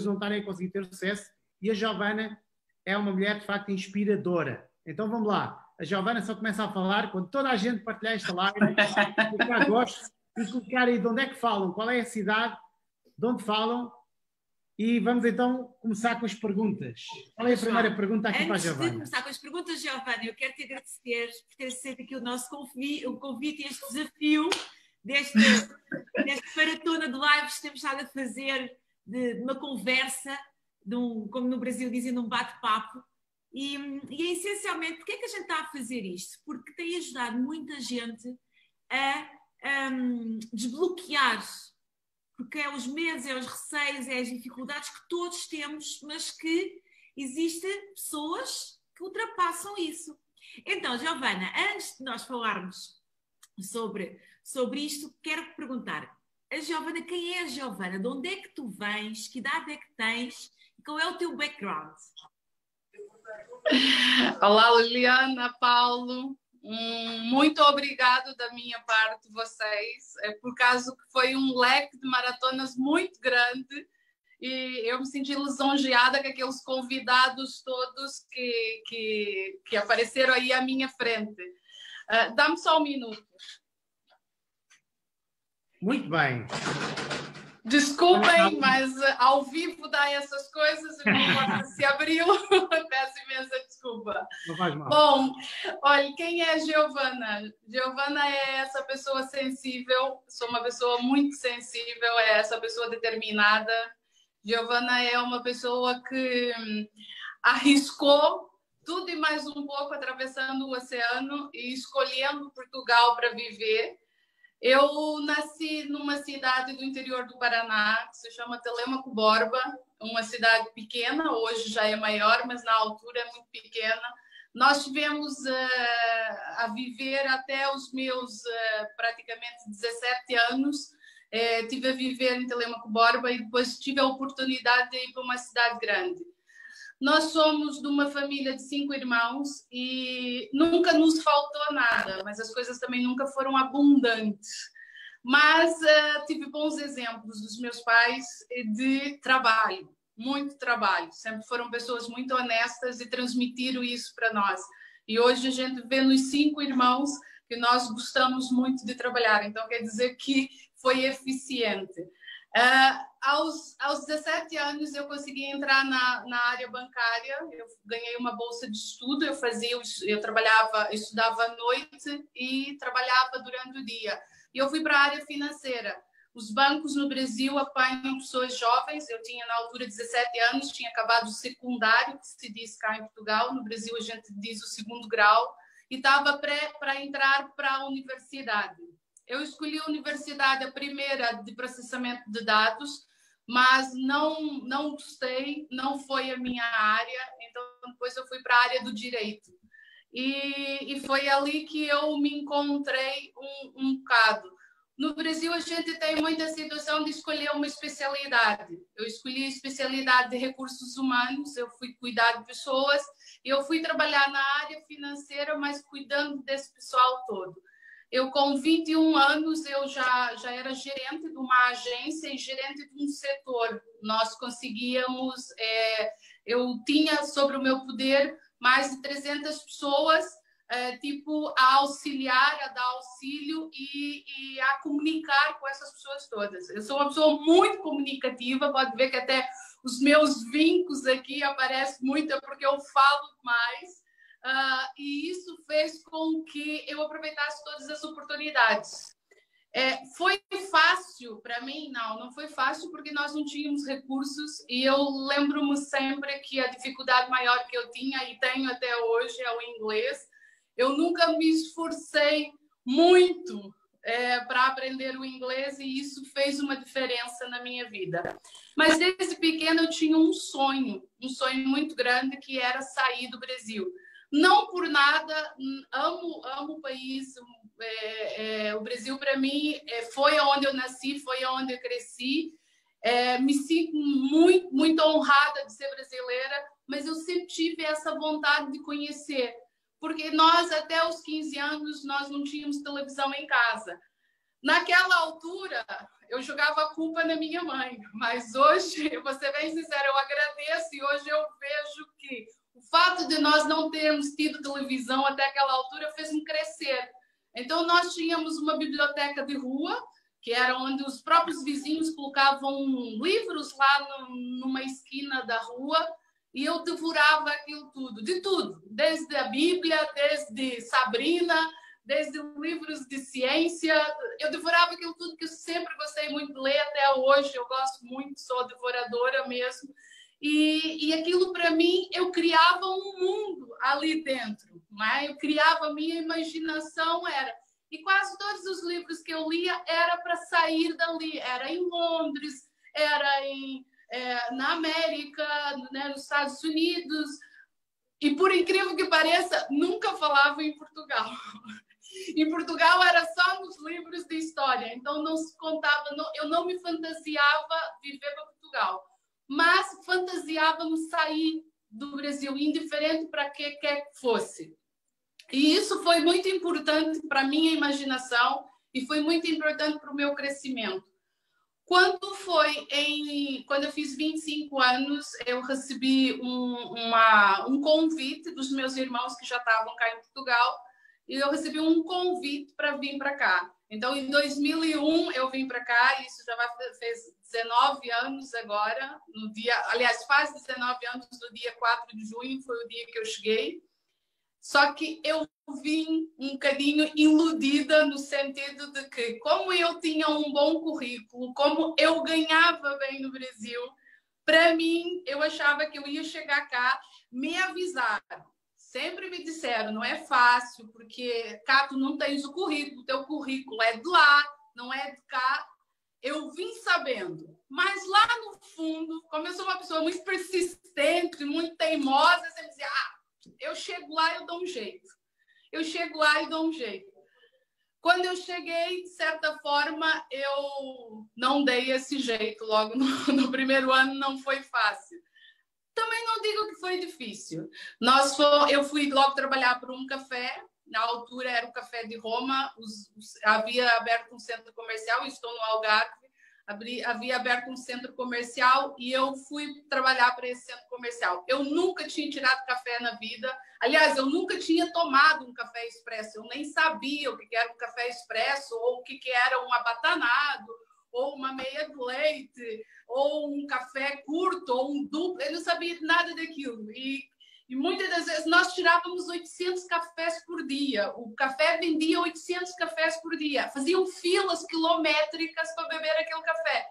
não estarem a conseguir ter sucesso, e a Giovana é uma mulher, de facto, inspiradora. Então, vamos lá. A Giovana só começa a falar quando toda a gente partilhar esta live, clicar gosto e clicar aí de onde é que falam, qual é a cidade, de onde falam, e vamos então começar com as perguntas. Qual é a primeira pergunta aqui para a Giovana? Antes de começar com as perguntas, Giovana, eu quero te agradecer por ter aceito aqui o nosso convite e este desafio desta maratona de lives que temos estado a fazer, de uma conversa, como no Brasil dizem, de um bate-papo. E essencialmente, porquê é que a gente está a fazer isto? Porque tem ajudado muita gente a desbloquear, porque é os medos, é os receios, é as dificuldades que todos temos, mas que existem pessoas que ultrapassam isso. Então, Giovana, antes de nós falarmos sobre isto, quero perguntar, a Giovana, quem é a Giovana? De onde é que tu vens? Que idade é que tens? E qual é o teu background? Olá, Liliana, Paulo. Muito obrigado da minha parte, vocês, por causa que foi um leque de maratonas muito grande e eu me senti lisonjeada com aqueles convidados todos que apareceram aí à minha frente. Dá-me só um minuto. Muito bem. Desculpem, mas ao vivo dá essas coisas e não pode se abriu. Peço imensa desculpa. Não faz mal. Bom, olha, quem é a Giovana? Giovana é essa pessoa sensível, sou uma pessoa muito sensível, é essa pessoa determinada. Giovana é uma pessoa que arriscou tudo e mais um pouco atravessando o oceano e escolhendo Portugal para viver. Eu nasci numa cidade do interior do Paraná, que se chama Telêmaco Borba, uma cidade pequena, hoje já é maior, mas na altura é muito pequena. Nós tivemos a viver até os meus praticamente 17 anos, tive a viver em Telêmaco Borba e depois tive a oportunidade de ir para uma cidade grande. Nós somos de uma família de 5 irmãos e nunca nos faltou nada, mas as coisas também nunca foram abundantes. Mas tive bons exemplos dos meus pais de trabalho, muito trabalho. Sempre foram pessoas muito honestas e transmitiram isso para nós. E hoje a gente vê nos 5 irmãos que nós gostamos muito de trabalhar. Então quer dizer que foi eficiente. Aos 17 anos eu consegui entrar na área bancária, eu ganhei uma bolsa de estudo, eu estudava à noite e trabalhava durante o dia. E eu fui para a área financeira. Os bancos no Brasil apanham pessoas jovens, eu tinha na altura 17 anos, tinha acabado o secundário, que se diz cá em Portugal, no Brasil a gente diz o segundo grau, e estava para entrar para a universidade. Eu escolhi a universidade, a primeira de processamento de dados, mas não gostei, não foi a minha área, então depois eu fui para a área do direito. E foi ali que eu me encontrei um bocado. No Brasil, a gente tem muita situação de escolher uma especialidade. Eu escolhi a especialidade de recursos humanos, eu fui cuidar de pessoas, e eu fui trabalhar na área financeira, mas cuidando desse pessoal todo. Eu, com 21 anos, eu já era gerente de uma agência e gerente de um setor. Nós conseguíamos... eu tinha sobre o meu poder mais de 300 pessoas, a auxiliar, a dar auxílio e a comunicar com essas pessoas todas. Eu sou uma pessoa muito comunicativa, pode ver que até os meus vincos aqui aparecem muito, porque eu falo mais. E isso fez com que eu aproveitasse todas as oportunidades. Foi fácil para mim? Não foi fácil porque nós não tínhamos recursos e eu lembro-me sempre que a dificuldade maior que eu tinha e tenho até hoje é o inglês. Eu nunca me esforcei muito para aprender o inglês e isso fez uma diferença na minha vida. Mas desde pequena eu tinha um sonho muito grande, que era sair do Brasil. Não por nada, amo o país. O Brasil, para mim, foi onde eu nasci, foi onde eu cresci. Me sinto muito, muito honrada de ser brasileira, mas eu sempre tive essa vontade de conhecer. Porque nós, até os 15 anos, nós não tínhamos televisão em casa. Naquela altura, eu jogava a culpa na minha mãe. Mas hoje, eu vou ser bem sincera, eu agradeço e hoje eu vejo que o fato de nós não termos tido televisão até aquela altura fez-me crescer. Então, nós tínhamos uma biblioteca de rua, que era onde os próprios vizinhos colocavam livros lá numa esquina da rua, e eu devorava aquilo tudo, de tudo, desde a Bíblia, desde Sabrina, desde livros de ciência. Eu devorava aquilo tudo que eu sempre gostei muito de ler até hoje. Eu gosto muito, sou devoradora mesmo. E aquilo, para mim, eu criava um mundo ali dentro. Né? Eu criava, a minha imaginação era... E quase todos os livros que eu lia era para sair dali. Era em Londres, era na América, né, nos Estados Unidos. E, por incrível que pareça, nunca falava em Portugal. Em Portugal era só nos livros de história. Então, não se contava... eu não me fantasiava viver para Portugal. Mas fantasiava-me sair do Brasil, indiferente para que quer que fosse. E isso foi muito importante para a minha imaginação e foi muito importante para o meu crescimento. Quando eu fiz 25 anos, eu recebi um convite dos meus irmãos que já estavam cá em Portugal, e eu recebi um convite para vir para cá. Então, em 2001, eu vim para cá, e isso já fez 19 anos agora, faz 19 anos, no dia 4 de junho, foi o dia que eu cheguei. Só que eu vim um bocadinho iludida no sentido de que, como eu tinha um bom currículo, como eu ganhava bem no Brasil, para mim, eu achava que eu ia chegar cá, me avisaram. Sempre me disseram, não é fácil, porque cá tu não tens o currículo, teu currículo é de lá, não é de cá. Eu vim sabendo, mas lá no fundo, como eu sou uma pessoa muito persistente, muito teimosa, sempre dizia, eu chego lá e eu dou um jeito. Eu chego lá e dou um jeito. Quando eu cheguei, de certa forma, eu não dei esse jeito. Logo no primeiro ano não foi fácil. Também não digo que foi difícil. Eu fui logo trabalhar por um café. Na altura era o Café de Roma. Havia aberto um centro comercial, estou no Algarve. Havia aberto um centro comercial e eu fui trabalhar para esse centro comercial. Eu nunca tinha tirado café na vida. Aliás, eu nunca tinha tomado um café expresso. Eu nem sabia o que era um café expresso, ou o que era um abatanado, ou uma meia de leite, ou um café curto, ou um duplo. Eu não sabia nada daquilo. E muitas das vezes nós tirávamos 800 cafés por dia. O café vendia 800 cafés por dia. Faziam filas quilométricas para beber aquele café.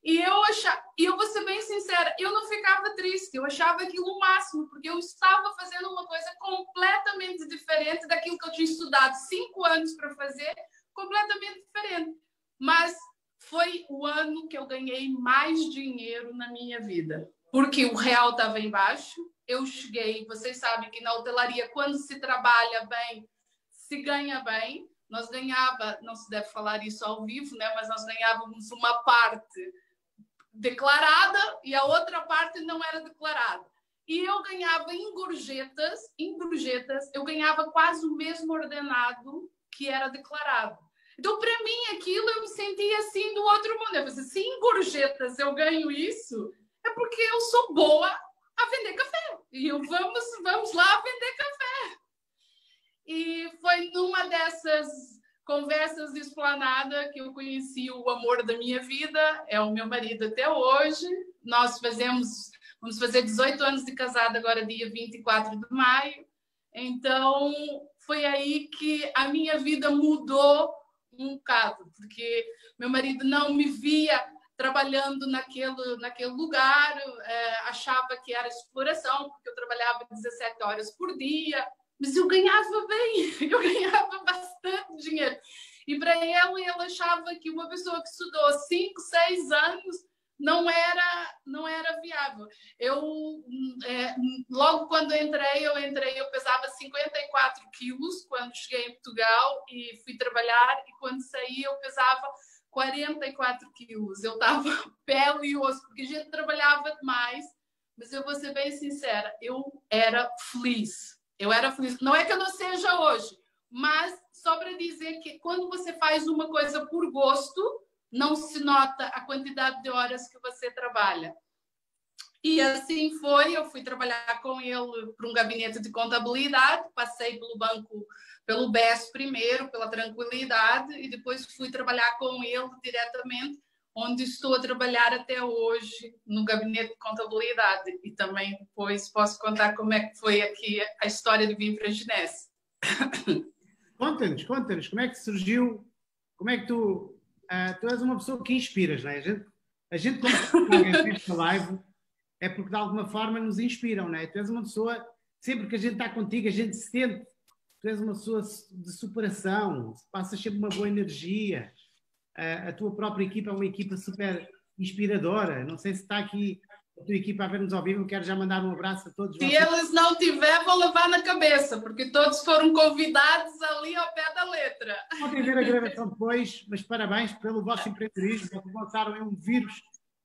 E eu vou ser bem sincera, eu não ficava triste. Eu achava aquilo o máximo, porque eu estava fazendo uma coisa completamente diferente daquilo que eu tinha estudado 5 anos para fazer, completamente diferente. Mas foi o ano que eu ganhei mais dinheiro na minha vida. Porque o real estava em baixo. Eu cheguei, vocês sabem que na hotelaria, quando se trabalha bem, se ganha bem. Nós não se deve falar isso ao vivo, né? Mas nós ganhávamos uma parte declarada e a outra parte não era declarada. E eu ganhava em gorjetas, eu ganhava quase o mesmo ordenado que era declarado. Então, para mim, aquilo eu me sentia assim do outro mundo. Eu pensei, se em gorjetas eu ganho isso, é porque eu sou boa a vender café. E vamos lá vender café. E foi numa dessas conversas de esplanada que eu conheci o amor da minha vida. É o meu marido até hoje. Vamos fazer 18 anos de casada agora, dia 24 de maio. Então, foi aí que a minha vida mudou um bocado, porque meu marido não me via trabalhando naquele lugar, achava que era exploração, porque eu trabalhava 17 horas por dia, mas eu ganhava bem, eu ganhava bastante dinheiro. E para ele achava que uma pessoa que estudou 5, 6 anos não era viável. Logo quando eu pesava 54 quilos quando cheguei em Portugal e fui trabalhar, e quando saí eu pesava 44 quilos. Eu estava pele e osso, porque a gente trabalhava demais, mas eu vou ser bem sincera, eu era feliz. Não é que eu não seja hoje, mas só para dizer que quando você faz uma coisa por gosto, não se nota a quantidade de horas que você trabalha. E assim foi, eu fui trabalhar com ele para um gabinete de contabilidade, passei pelo banco, pelo BES primeiro, pela Tranquilidade, e depois fui trabalhar com ele diretamente, onde estou a trabalhar até hoje, no gabinete de contabilidade. E também depois posso contar como é que foi aqui a história de vir para a Ginés. Conta-nos, como é que surgiu, como é que tu és uma pessoa que inspiras, não é? A gente quando alguém fez esta live, é porque de alguma forma nos inspiram, não é? Tu és uma pessoa, sempre que a gente está contigo, a gente se sente, tu és uma pessoa de superação, passas sempre uma boa energia, a tua própria equipa é uma equipa super inspiradora, não sei se está aqui a tua equipa a ver-nos ao vivo, quero já mandar um abraço a todos vocês. Se eles não tiver, vou levar na cabeça, porque todos foram convidados ali ao pé da letra. Podem ver a gravação depois, mas parabéns pelo vosso empreendedorismo, vocês lançaram um vírus,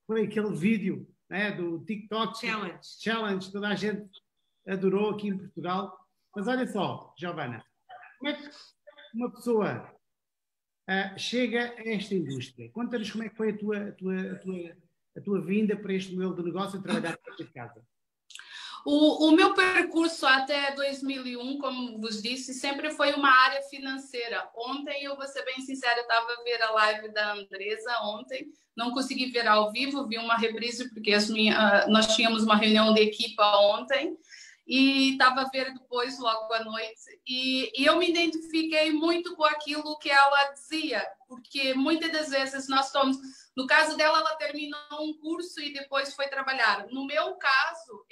foi aquele vídeo, né, do TikTok Challenge, toda a gente adorou aqui em Portugal. Mas olha só, Giovana, como é que uma pessoa chega a esta indústria? Conta-nos como é que foi a tua vinda para este modelo de negócio e trabalhar para de casa. O meu percurso até 2001, como vos disse, sempre foi uma área financeira. Ontem, eu vou ser bem sincera, eu estava a ver a live da Andresa ontem, não consegui ver ao vivo, vi uma reprise porque nós tínhamos uma reunião de equipa ontem e estava a ver depois, logo à noite, e eu me identifiquei muito com aquilo que ela dizia, porque muitas das vezes nós estamos... No caso dela, ela terminou um curso e depois foi trabalhar. No meu caso,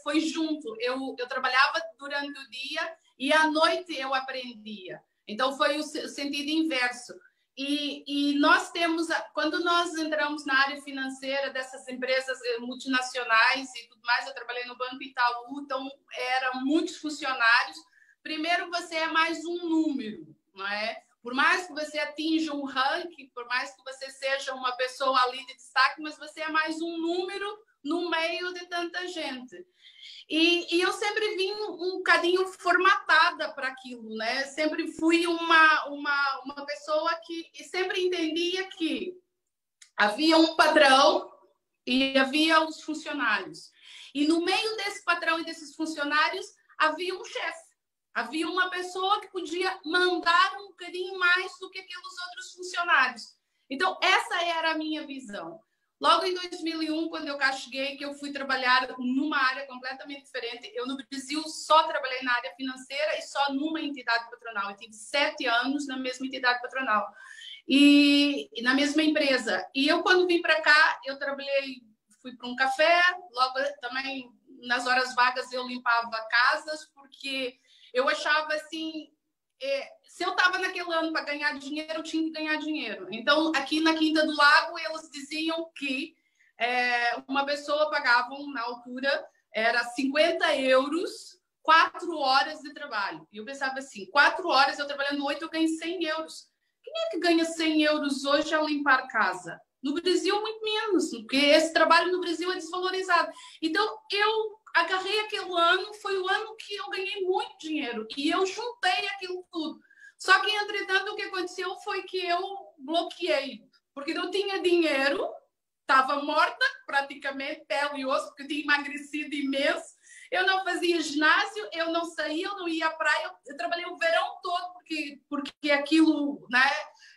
foi junto. Eu trabalhava durante o dia e à noite eu aprendia. Então, foi o sentido inverso. E nós temos, quando nós entramos na área financeira dessas empresas multinacionais e tudo mais, eu trabalhei no Banco Itaú, então eram muitos funcionários. Primeiro, você é mais um número, não é? Por mais que você atinja um ranking, por mais que você seja uma pessoa ali de destaque, mas você é mais um número no meio de tanta gente. E eu sempre vim um bocadinho formatada para aquilo, né? Sempre fui uma pessoa que sempre entendia que havia um padrão e havia os funcionários. E no meio desse padrão e desses funcionários havia um chefe. Havia uma pessoa que podia mandar um bocadinho mais do que aqueles outros funcionários. Então, essa era a minha visão. Logo em 2001, quando eu cá cheguei, que eu fui trabalhar numa área completamente diferente. Eu, no Brasil, só trabalhei na área financeira e só numa entidade patronal. Eu tive 7 anos na mesma entidade patronal. E na mesma empresa. E eu, quando vim para cá, eu trabalhei, fui para um café. Logo, também, nas horas vagas, eu limpava casas, porque... eu achava assim, se eu estava naquele ano para ganhar dinheiro, eu tinha que ganhar dinheiro. Então, aqui na Quinta do Lago, eles diziam que uma pessoa pagava, na altura, era 50 euros, 4 horas de trabalho. E eu pensava assim, 4 horas, eu trabalhando 8, eu ganho 100 euros. Quem é que ganha 100 euros hoje a limpar casa? No Brasil, muito menos, porque esse trabalho no Brasil é desvalorizado. Então, eu agarrei aquele ano, foi o ano que eu ganhei muito dinheiro e eu juntei aquilo tudo. Só que, entretanto, o que aconteceu foi que eu bloqueei, porque não tinha dinheiro, estava morta praticamente, pele e osso, porque tinha emagrecido imenso. Eu não fazia ginásio, eu não saía, eu não ia à praia, eu trabalhei o verão todo, porque aquilo, né,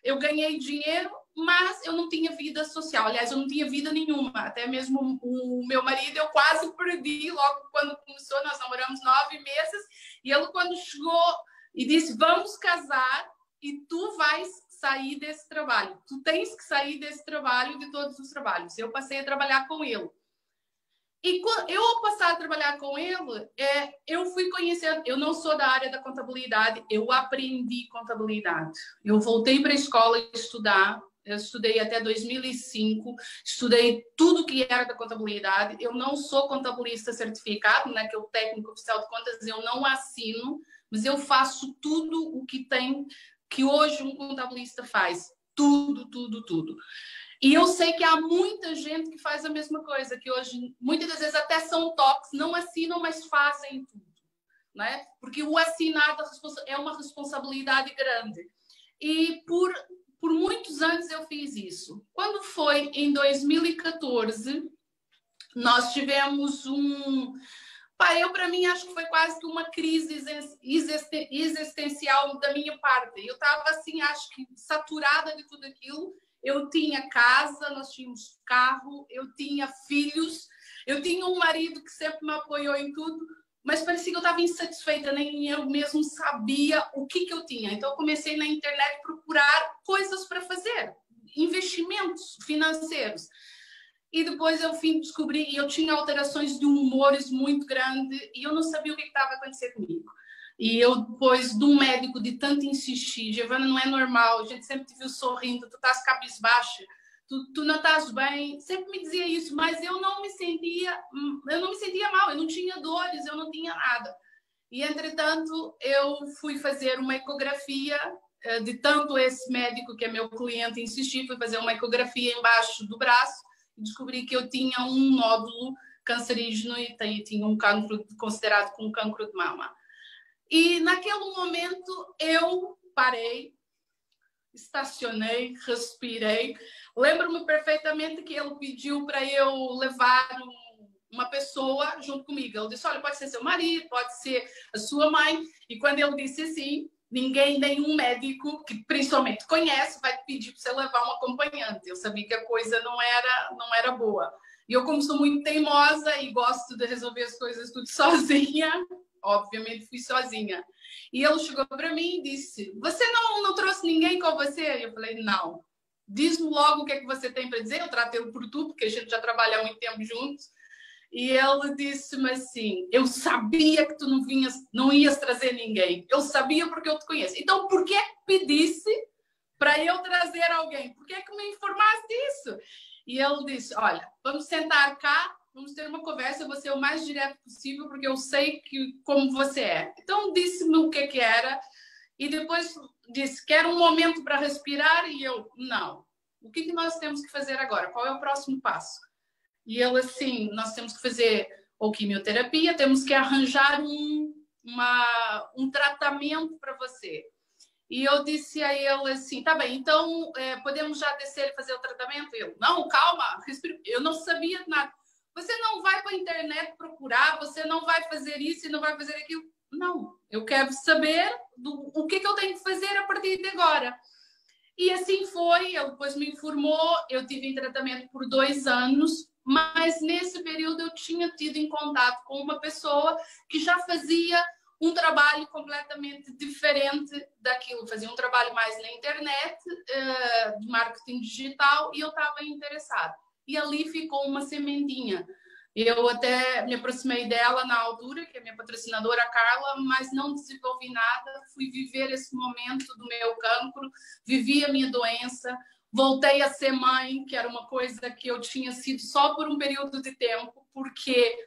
eu ganhei dinheiro, mas eu não tinha vida social. Aliás, eu não tinha vida nenhuma. Até mesmo o meu marido eu quase perdi logo quando começou. Nós namoramos 9 meses. E ele, quando chegou e disse, vamos casar e tu vais sair desse trabalho. Tu tens que sair desse trabalho, de todos os trabalhos. Eu passei a trabalhar com ele. E eu, ao passar a trabalhar com ele, eu fui conhecendo... Eu não sou da área da contabilidade, eu aprendi contabilidade. Eu voltei para a escola estudar. Eu estudei até 2005, estudei tudo que era da contabilidade. Eu não sou contabilista certificado, né, que é o técnico oficial de contas, eu não assino, mas eu faço tudo o que hoje um contabilista faz. Tudo, tudo, tudo. E eu sei que há muita gente que faz a mesma coisa, que hoje, muitas das vezes, até são toques, não assinam, mas fazem tudo, né? Porque o assinar é uma responsabilidade grande. E por muitos anos eu fiz isso. Quando foi em 2014, nós tivemos para mim, acho que foi quase que uma crise existencial da minha parte. Eu estava, assim, acho que saturada de tudo aquilo. Eu tinha casa, nós tínhamos carro, eu tinha filhos, eu tinha um marido que sempre me apoiou em tudo, mas parecia que eu estava insatisfeita, nem eu mesmo sabia o que eu tinha. Então, eu comecei na internet a procurar coisas para fazer, investimentos financeiros. E depois eu descobri, e eu tinha alterações de humores muito grandes, e eu não sabia o que estava a acontecer comigo. E eu, depois de um médico de tanto insistir, Giovana, não é normal, a gente sempre te viu sorrindo, tu estás cabisbaixa, tu não estás bem, sempre me dizia isso, mas eu não me sentia mal, eu não tinha dores, eu não tinha nada. E, entretanto, eu fui fazer uma ecografia, de tanto esse médico, que é meu cliente, insistir, fui fazer uma ecografia embaixo do braço, e descobri que eu tinha um nódulo cancerígeno e tinha um cancro considerado como cancro de mama. E naquele momento eu parei, estacionei, respirei. Lembro-me perfeitamente que ele pediu para eu levar uma pessoa junto comigo. Ele disse, olha, pode ser seu marido, pode ser a sua mãe. E quando ele disse assim, nenhum médico que principalmente conhece vai te pedir para você levar um acompanhante. Eu sabia que a coisa não era boa. E eu, como sou muito teimosa e gosto de resolver as coisas tudo sozinha, obviamente fui sozinha. E ele chegou para mim e disse, você não trouxe ninguém com você? E eu falei, não. Diz-me logo o que é que você tem para dizer. Eu tratei-lo por tu, porque a gente já trabalha há muito tempo juntos. E ele disse-me assim, eu sabia que tu não ias trazer ninguém. Eu sabia porque eu te conheço. Então, por que é que pedisse para eu trazer alguém? Por que é que me informaste disso? E ele disse, olha, vamos sentar cá, vamos ter uma conversa, eu vou ser o mais direto possível, porque eu sei como você é. Então, disse-me o que era, e depois disse, quer um momento para respirar? E eu, não. O que nós temos que fazer agora? Qual é o próximo passo? E ele, assim, nós temos que fazer ou quimioterapia, temos que arranjar um tratamento para você. E eu disse a ele assim, tá bem, então podemos já descer e fazer o tratamento? E ele, não, calma, respira. Eu não sabia nada. Você não vai para a internet procurar, você não vai fazer isso e não vai fazer aquilo. Não, eu quero saber o que eu tenho que fazer a partir de agora. E assim foi, ele depois me informou, eu tive em tratamento por 2 anos, mas nesse período eu tinha tido em contato com uma pessoa que já fazia um trabalho completamente diferente daquilo. Fazia um trabalho mais na internet, de marketing digital, e eu estava interessada. E ali ficou uma sementinha. Eu até me aproximei dela na altura, que é minha patrocinadora, a Carla, mas não desenvolvi nada. Fui viver esse momento do meu cancro, vivi a minha doença, voltei a ser mãe, que era uma coisa que eu tinha sido só por um período de tempo, porque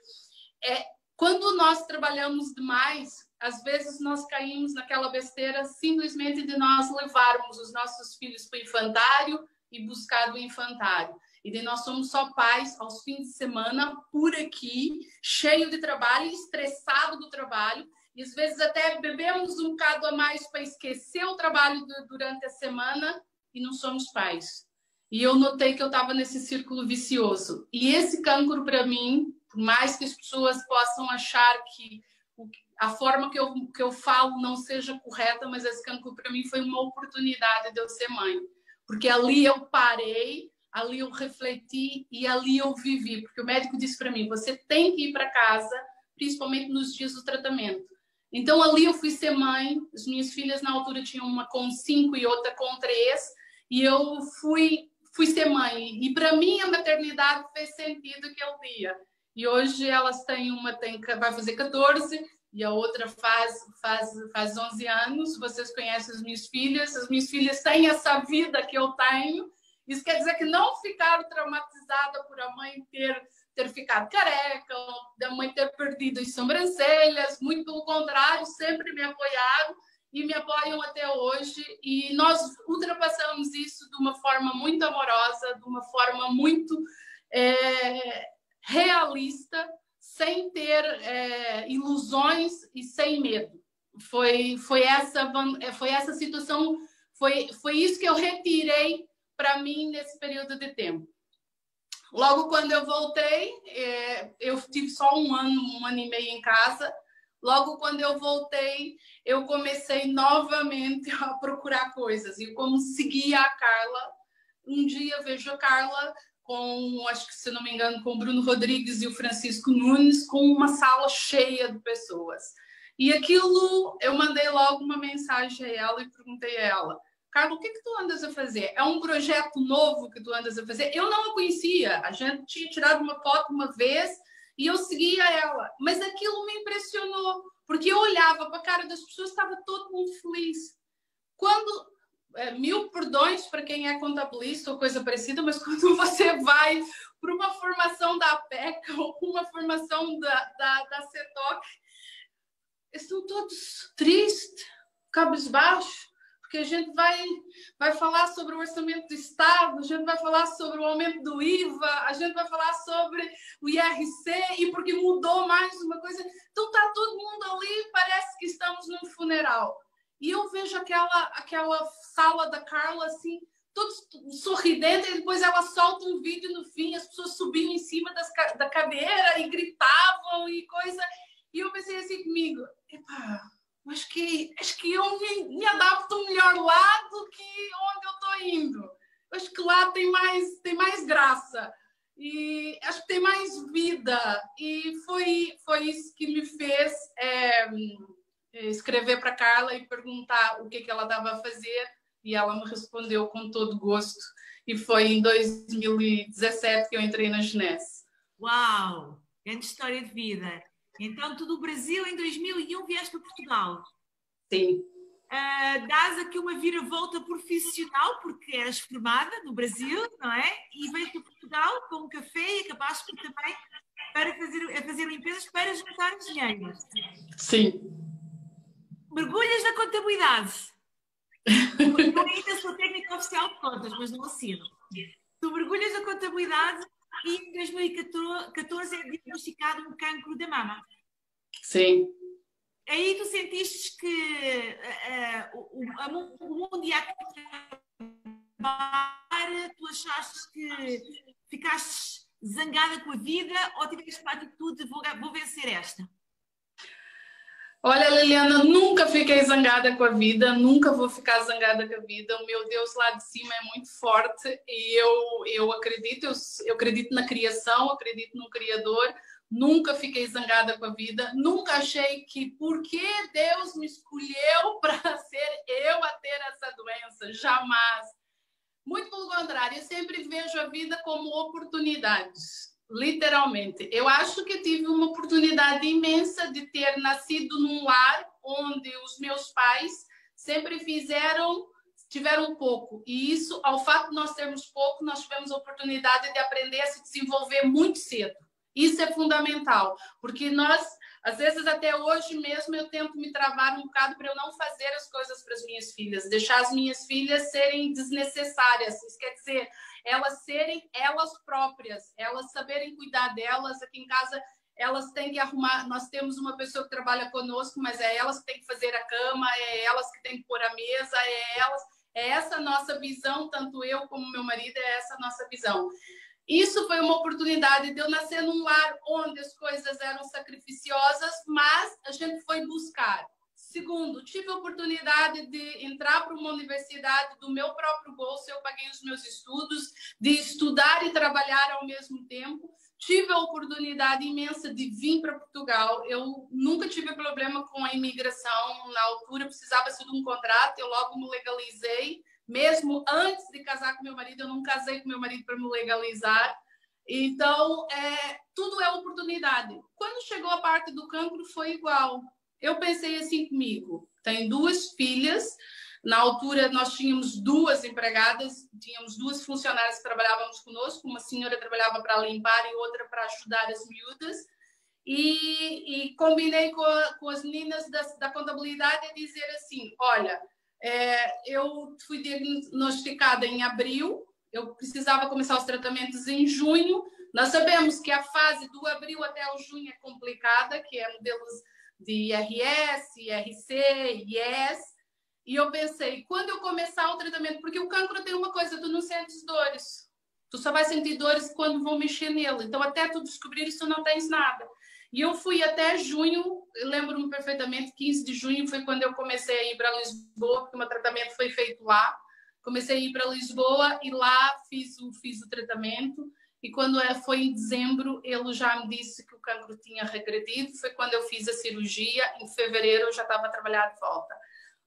quando nós trabalhamos demais, às vezes nós caímos naquela besteira simplesmente de nós levarmos os nossos filhos para o infantário e buscar do infantário. E daí nós somos só pais aos fins de semana, por aqui, cheio de trabalho, estressado do trabalho, e às vezes até bebemos um bocado a mais para esquecer o trabalho durante a semana, e não somos pais. E eu notei que eu estava nesse círculo vicioso. E esse cancro, para mim, por mais que as pessoas possam achar que a forma que eu falo não seja correta, mas esse cancro, para mim, foi uma oportunidade de eu ser mãe. Porque ali eu parei, ali eu refleti e ali eu vivi. Porque o médico disse para mim, você tem que ir para casa, principalmente nos dias do tratamento. Então, ali eu fui ser mãe. As minhas filhas, na altura, tinham uma com 5 e outra com 3. E eu fui ser mãe. E para mim, a maternidade fez sentido aquele dia. E hoje elas têm vai fazer 14 e a outra faz 11 anos. Vocês conhecem as minhas filhas têm essa vida que eu tenho. Isso quer dizer que não ficaram traumatizadas por a mãe ter ficado careca, da mãe ter perdido as sobrancelhas, muito pelo contrário, sempre me apoiaram e me apoiam até hoje. E nós ultrapassamos isso de uma forma muito amorosa, de uma forma muito realista, sem ter ilusões e sem medo. Foi essa situação, Foi isso que eu retirei para mim nesse período de tempo. Logo quando eu voltei, eu tive só um ano e meio em casa. Logo quando eu voltei, eu comecei novamente a procurar coisas. E como seguia a Carla, um dia vejo a Carla com, acho que se não me engano, com o Bruno Rodrigues e o Francisco Nunes, com uma sala cheia de pessoas. E aquilo, eu mandei logo uma mensagem a ela e perguntei a ela: Carla, o que tu andas a fazer? É um projeto novo que tu andas a fazer? Eu não a conhecia. A gente tinha tirado uma foto uma vez e eu seguia ela. Mas aquilo me impressionou, porque eu olhava para a cara das pessoas, estava todo mundo feliz. Quando... mil perdões para quem é contabilista ou coisa parecida, mas quando você vai para uma formação da APEC ou uma formação da CETOC, estão todos tristes, cabisbaixos, porque a gente vai falar sobre o orçamento do Estado, a gente vai falar sobre o aumento do IVA, a gente vai falar sobre o IRC, e porque mudou mais uma coisa. Então está todo mundo ali, parece que estamos num funeral. E eu vejo aquela sala da Carla, assim, todos sorridentes, e depois ela solta um vídeo no fim, as pessoas subiam em cima da cadeira e gritavam e coisa. E eu pensei assim comigo: epá, acho que eu me adapto melhor lá do que onde eu estou indo. Acho que lá tem mais graça. E acho que tem mais vida. E foi isso que me fez... escrever para Carla e perguntar o que ela estava a fazer, e ela me respondeu com todo gosto, e foi em 2017 que eu entrei na Genesse. Uau! Grande história de vida. Então, tu do Brasil, em 2001, vieste para Portugal. Sim. Dás aqui uma viravolta profissional, porque eras formada no Brasil, não é? E veio para Portugal com um café e acabaste também para fazer limpezas para juntar dinheiro. Sim. Mergulhas na contabilidade. Eu ainda sou técnica oficial de contas, mas não assino. Tu mergulhas na contabilidade e em 2014 é diagnosticado um cancro da mama. Sim. Aí tu sentiste que o mundo ia acabar, tu achaste que ficaste zangada com a vida ou tiveste a atitude de vou vencer esta? Olha, Liliana, nunca fiquei zangada com a vida, nunca vou ficar zangada com a vida. O meu Deus lá de cima é muito forte e eu acredito na criação, acredito no Criador. Nunca fiquei zangada com a vida, nunca achei que por que Deus me escolheu para ser eu a ter essa doença, jamais. Muito pelo contrário, eu sempre vejo a vida como oportunidades. Literalmente. Eu acho que tive uma oportunidade imensa de ter nascido num lar onde os meus pais sempre tiveram pouco. E isso, ao fato de nós termos pouco, nós tivemos a oportunidade de aprender a se desenvolver muito cedo. Isso é fundamental, porque nós, às vezes, até hoje mesmo, eu tento me travar um bocado para eu não fazer as coisas para as minhas filhas, deixar as minhas filhas serem desnecessárias. Isso quer dizer, elas serem elas próprias, elas saberem cuidar delas. Aqui em casa, elas têm que arrumar. Nós temos uma pessoa que trabalha conosco, mas é elas que têm que fazer a cama, é elas que têm que pôr a mesa, é essa a nossa visão, tanto eu como meu marido, é essa a nossa visão. Isso foi uma oportunidade de eu nascer num lar onde as coisas eram sacrificiosas, mas a gente foi buscar. Segundo, tive a oportunidade de entrar para uma universidade do meu próprio bolso, eu paguei os meus estudos, de estudar e trabalhar ao mesmo tempo. Tive a oportunidade imensa de vir para Portugal. Eu nunca tive problema com a imigração. Na altura, precisava-se de um contrato, eu logo me legalizei. Mesmo antes de casar com meu marido, eu não casei com meu marido para me legalizar. Então, tudo é oportunidade. Quando chegou a parte do cancro, foi igual. Eu pensei assim comigo, tenho 2 filhas, na altura nós tínhamos 2 empregadas, tínhamos 2 funcionárias que trabalhávamos conosco, uma senhora trabalhava para limpar e outra para ajudar as miúdas, e combinei com as meninas da contabilidade a dizer assim: olha, eu fui diagnosticada em abril, eu precisava começar os tratamentos em junho. Nós sabemos que a fase do abril até o junho é complicada, que é modelos de IRS, IRC, IES, E eu pensei, quando eu começar o tratamento, porque o cancro tem uma coisa, tu não sentes dores. Tu só vai sentir dores quando vão mexer nele. Então, até tu descobrir isso, não tens nada. E eu fui até junho, lembro-me perfeitamente, 15 de junho foi quando eu comecei a ir para Lisboa, porque o meu tratamento foi feito lá. Comecei a ir para Lisboa e lá fiz o tratamento. E quando foi em dezembro, ele já me disse que o cancro tinha regredido. Foi quando eu fiz a cirurgia. Em fevereiro, eu já estava a trabalhar de volta.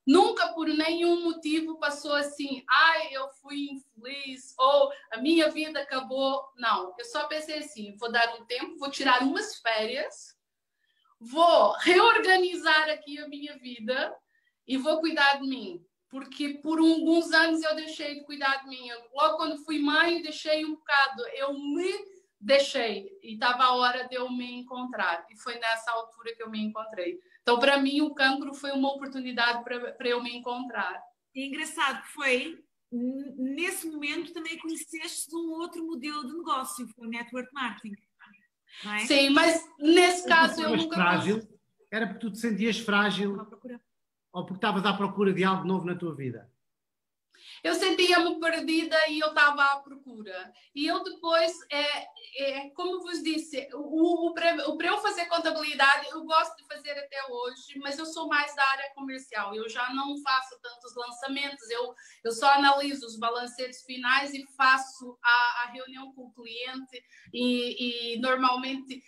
Nunca por nenhum motivo passou assim, ai, eu fui infeliz, ou a minha vida acabou. Não, eu só pensei assim, vou dar um tempo, vou tirar umas férias, vou reorganizar aqui a minha vida e vou cuidar de mim. Porque por alguns anos eu deixei de cuidar de mim. Logo quando fui mãe, deixei um bocado. Eu me deixei e estava a hora de eu me encontrar. E foi nessa altura que eu me encontrei. Então, para mim, o cancro foi uma oportunidade para eu me encontrar. É engraçado que foi, nesse momento, também conheceste um outro modelo de negócio, foi o network marketing. Não é? Sim, mas nesse caso eu nunca... Frágil? Era porque tu te sentias frágil ou porque estavas à procura de algo novo na tua vida? Eu sentia-me perdida e eu estava à procura. E eu depois, como vos disse, para eu fazer contabilidade, eu gosto de fazer até hoje, mas eu sou mais da área comercial. Eu já não faço tantos lançamentos, eu só analiso os balancetes finais e faço a reunião com o cliente e normalmente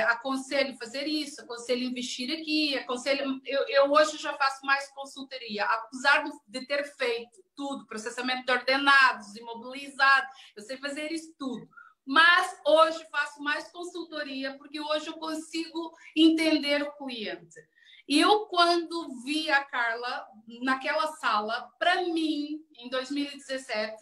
aconselho fazer isso, aconselho investir aqui, eu hoje já faço mais consultoria, apesar de ter feito tudo, processamento de ordenados, imobilizado, eu sei fazer isso tudo. Mas hoje faço mais consultoria, porque hoje eu consigo entender o cliente. E eu, quando vi a Carla naquela sala, para mim, em 2017,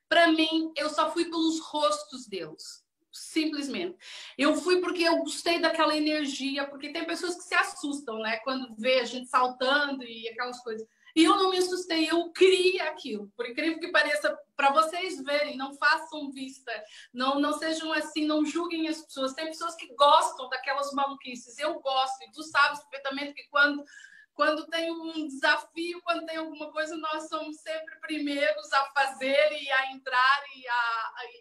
para mim, eu só fui pelos rostos deles. Simplesmente. Eu fui porque eu gostei daquela energia, porque tem pessoas que se assustam, né? Quando vê a gente saltando e aquelas coisas. E eu não me assustei, eu queria aquilo. Por incrível que pareça, para vocês verem, não façam vista, não sejam assim, não julguem as pessoas. Tem pessoas que gostam daquelas maluquices, eu gosto. E tu sabes perfeitamente que quando tem um desafio, quando tem alguma coisa, nós somos sempre primeiros a fazer e a entrar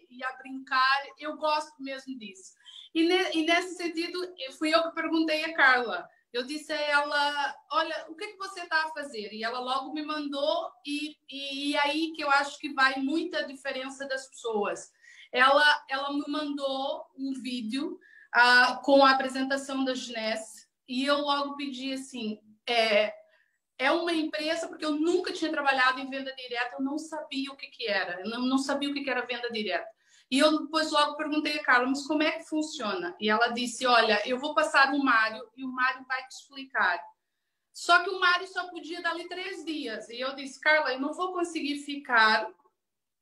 e a brincar. Eu gosto mesmo disso. E nesse sentido, fui eu que perguntei a Carla. Eu disse a ela, olha, o que é que você está a fazer? E ela logo me mandou, e aí que eu acho que vai muita diferença das pessoas. Ela me mandou um vídeo com a apresentação da Ginés, e eu logo pedi assim, é uma empresa, porque eu nunca tinha trabalhado em venda direta, eu não sabia o que era, eu não sabia o que era venda direta. E eu depois logo perguntei a Carla, mas como é que funciona? E ela disse, olha, eu vou passar o Mário e o Mário vai te explicar. Só que o Mário só podia dar ali 3 dias. E eu disse, Carla, eu não vou conseguir ficar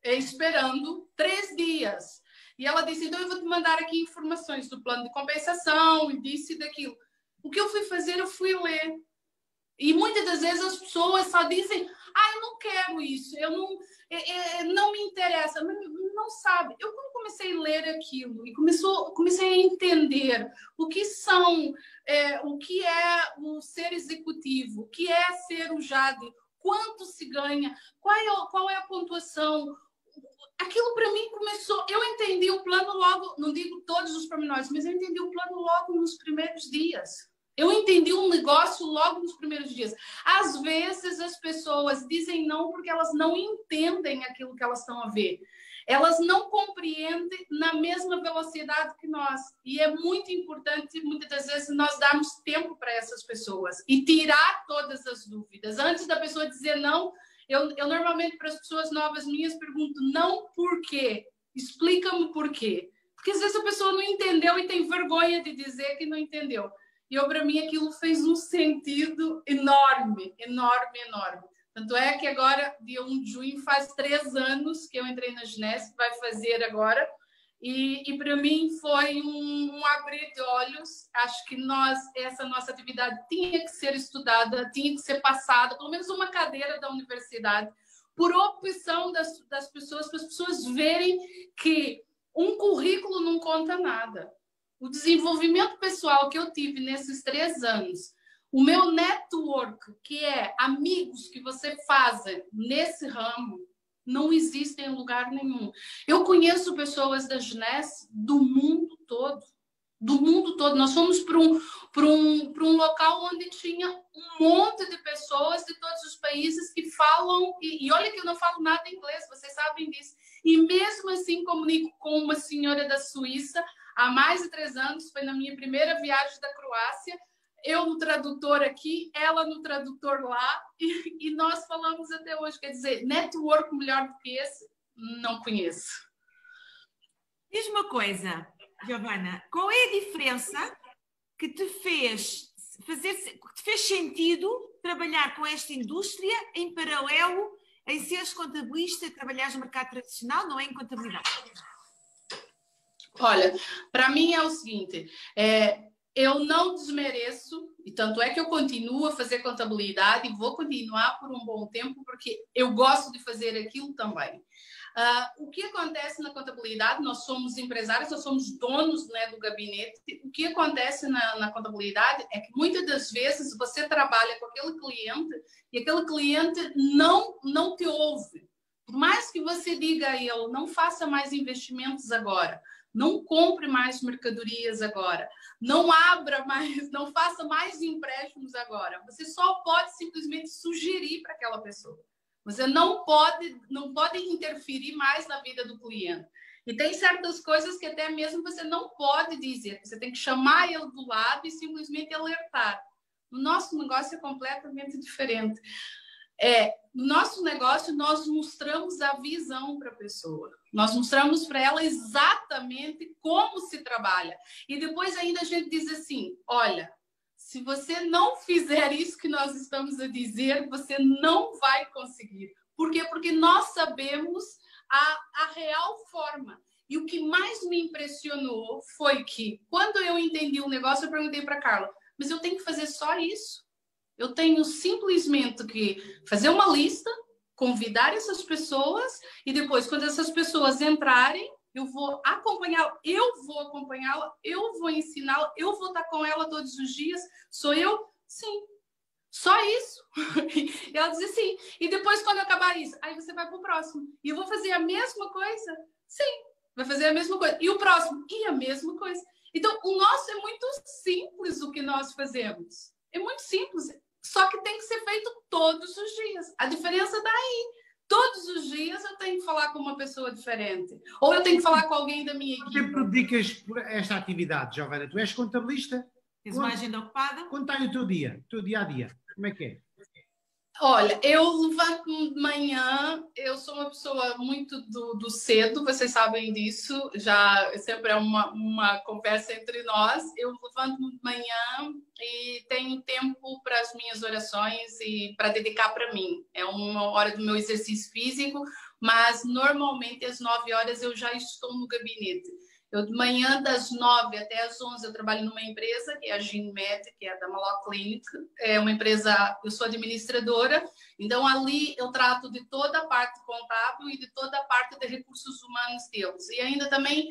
esperando 3 dias. E ela disse, então eu vou te mandar aqui informações do plano de compensação e disso e daquilo. O que eu fui fazer, eu fui ler. E muitas das vezes as pessoas só dizem, eu não quero isso, eu não me interessa, não sabe. Eu quando comecei a ler aquilo e comecei a entender o que são, o que é o ser executivo, o que é ser o JAD, quanto se ganha, qual é a pontuação. Aquilo para mim começou, eu entendi o plano logo, não digo todos os pormenores, mas eu entendi o plano logo nos primeiros dias. Eu entendi um negócio logo nos primeiros dias. Às vezes as pessoas dizem não porque elas não entendem aquilo que elas estão a ver. Elas não compreendem na mesma velocidade que nós. E é muito importante, muitas das vezes, nós darmos tempo para essas pessoas e tirar todas as dúvidas. Antes da pessoa dizer não, eu normalmente para as pessoas novas minhas pergunto não por quê. Explica-me por quê. Porque às vezes a pessoa não entendeu e tem vergonha de dizer que não entendeu. E para mim aquilo fez um sentido enorme, enorme, enorme. Tanto é que agora, dia 1 de junho, faz 3 anos que eu entrei na Ginés, vai fazer agora. E para mim foi um abrir de olhos. Acho que essa nossa atividade tinha que ser estudada, tinha que ser passada, pelo menos uma cadeira da universidade, por opção das pessoas, para as pessoas verem que um currículo não conta nada. O desenvolvimento pessoal que eu tive nesses 3 anos, O meu network, que é amigos que você faz nesse ramo, não existe em lugar nenhum. Eu conheço pessoas da Genesse do mundo todo. Do mundo todo. Nós fomos para um local onde tinha um monte de pessoas de todos os países que falam... E olha que eu não falo nada inglês, vocês sabem disso. E mesmo assim comunico com uma senhora da Suíça há mais de 3 anos. Foi na minha primeira viagem da Croácia. Eu no tradutor aqui, ela no tradutor lá, e nós falamos até hoje. Quer dizer, network melhor do que esse, não conheço. Diz uma coisa, Giovana, qual é a diferença que te fez sentido trabalhar com esta indústria em paralelo em seres contabilista e trabalhares no mercado tradicional, não é em contabilidade? Olha, para mim é o seguinte, eu não desmereço, e tanto é que eu continuo a fazer contabilidade e vou continuar por um bom tempo, porque eu gosto de fazer aquilo também. O que acontece na contabilidade, nós somos empresários, nós somos donos, né, do gabinete. O que acontece na contabilidade é que muitas das vezes você trabalha com aquele cliente e aquele cliente não te ouve. Por mais que você diga a ele, não faça mais investimentos agora, não compre mais mercadorias agora, não abra mais, não faça mais empréstimos agora. Você só pode simplesmente sugerir para aquela pessoa. Você não pode interferir mais na vida do cliente. E tem certas coisas que até mesmo você não pode dizer. Você tem que chamar ele do lado e simplesmente alertar. No nosso negócio é completamente diferente. No nosso negócio, nós mostramos a visão para a pessoa. Nós mostramos para ela exatamente como se trabalha. E depois ainda a gente diz assim, olha, se você não fizer isso que nós estamos a dizer, você não vai conseguir. Por quê? Porque nós sabemos a real forma. E o que mais me impressionou foi que, quando eu entendi o negócio, eu perguntei para a Carla, mas eu tenho que fazer só isso? Eu tenho simplesmente que fazer uma lista, convidar essas pessoas e depois, quando essas pessoas entrarem, eu vou acompanhá-la, eu vou ensiná-la, eu vou estar com ela todos os dias. Sou eu? Sim. Só isso? E ela dizia sim. E depois, quando acabar isso, aí você vai para o próximo. E eu vou fazer a mesma coisa? Sim. Vai fazer a mesma coisa. E o próximo? E a mesma coisa. Então, o nosso é muito simples o que nós fazemos. É muito simples. Só que tem que ser feito todos os dias. A diferença está aí. Todos os dias eu tenho que falar com uma pessoa diferente. Ou eu tenho que falar com alguém da minha equipe. Quanto tempo dedicas por esta atividade, Giovana? Tu és contabilista? Tens uma agenda ocupada? Quanto está o teu dia a dia? Como é que é? Olha, eu levanto-me de manhã, eu sou uma pessoa muito do cedo, vocês sabem disso, já sempre é uma conversa entre nós. Eu levanto-me de manhã e tenho tempo para as minhas orações e para dedicar para mim. É uma hora do meu exercício físico, mas normalmente às 9 horas eu já estou no gabinete. Eu, de manhã, das 9 até as 11, eu trabalho numa empresa, que é a GenMed, que é a da Maló Clinic. É uma empresa, eu sou administradora, então ali eu trato de toda a parte contábil e de toda a parte de recursos humanos deles. E ainda também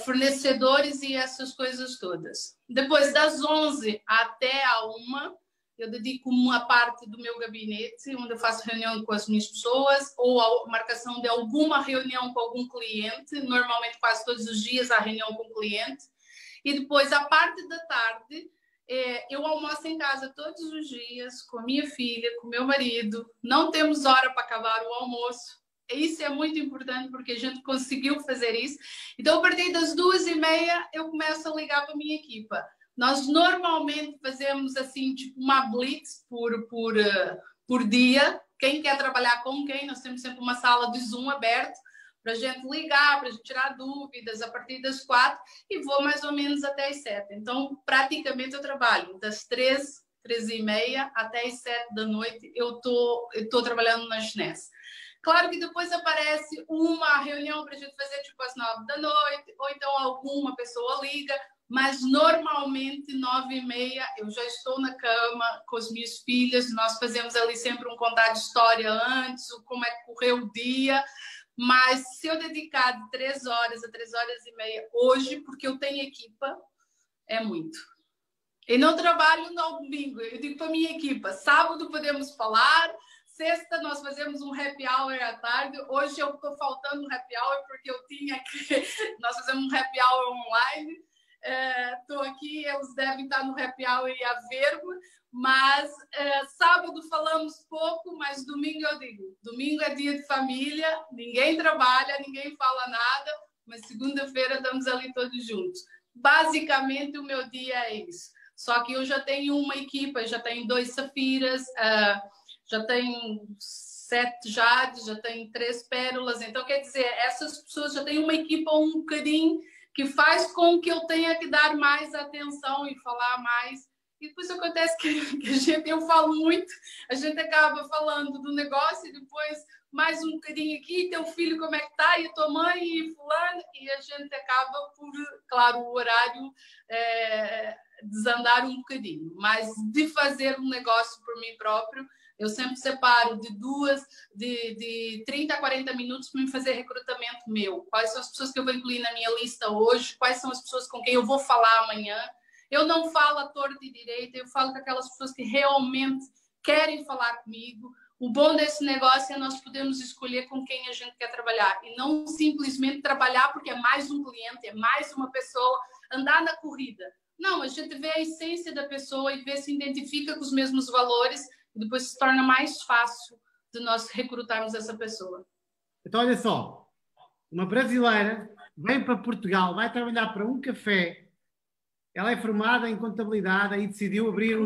fornecedores e essas coisas todas. Depois, das 11 até a 1, eu dedico uma parte do meu gabinete, onde eu faço reunião com as minhas pessoas, ou a marcação de alguma reunião com algum cliente, normalmente quase todos os dias há reunião com o cliente. E depois, a parte da tarde, eu almoço em casa todos os dias, com a minha filha, com o meu marido. Não temos hora para acabar o almoço. Isso é muito importante, porque a gente conseguiu fazer isso. Então, a partir das 2h30, eu começo a ligar para a minha equipa. Nós normalmente fazemos assim, tipo uma blitz por dia. Quem quer trabalhar com quem? Nós temos sempre uma sala de Zoom aberto para a gente ligar, para a gente tirar dúvidas a partir das 4 e vou mais ou menos até as 7. Então, praticamente eu trabalho das 3h30 até as 7 da noite. Eu tô trabalhando na Genesse. Claro que depois aparece uma reunião para a gente fazer tipo às 9 da noite, ou então alguma pessoa liga. Mas normalmente 9h30 eu já estou na cama com as minhas filhas. Nós fazemos ali sempre um contar de história antes, como é que correu o dia. Mas se eu dedicar de 3 horas a 3h30 hoje, porque eu tenho equipa, é muito. E não trabalho no domingo. Eu digo para a minha equipa, sábado podemos falar, sexta nós fazemos um happy hour à tarde. Hoje eu estou faltando um happy hour porque eu tinha que... Nós fazemos um happy hour online. Estou aqui, eles devem estar no happy hour e a ver-me. Mas sábado falamos pouco, mas domingo eu digo, domingo é dia de família, ninguém trabalha, ninguém fala nada, mas segunda-feira estamos ali todos juntos. Basicamente o meu dia é isso. Só que eu já tenho uma equipa, já tenho 2 safiras, já tenho 7 jades, já tenho 3 pérolas. Então, quer dizer, essas pessoas já têm uma equipa um bocadinho que faz com que eu tenha que dar mais atenção e falar mais. E depois acontece que eu falo muito, a gente acaba falando do negócio e depois mais um bocadinho aqui, teu filho como é que está, e a tua mãe, e fulano, e a gente acaba por, claro, o horário desandar um bocadinho. Mas de fazer um negócio por mim próprio, eu sempre separo de 30 a 40 minutos para me fazer recrutamento meu. Quais são as pessoas que eu vou incluir na minha lista hoje, quais são as pessoas com quem eu vou falar amanhã. Eu não falo à torta e direita, eu falo com aquelas pessoas que realmente querem falar comigo. O bom desse negócio é nós podemos escolher com quem a gente quer trabalhar e não simplesmente trabalhar porque é mais um cliente, é mais uma pessoa, andar na corrida. Não, a gente vê a essência da pessoa e vê se identifica com os mesmos valores e depois se torna mais fácil de nós recrutarmos essa pessoa. Então, olha só, uma brasileira vem para Portugal, vai trabalhar para um café. Ela é formada em contabilidade e decidiu abrir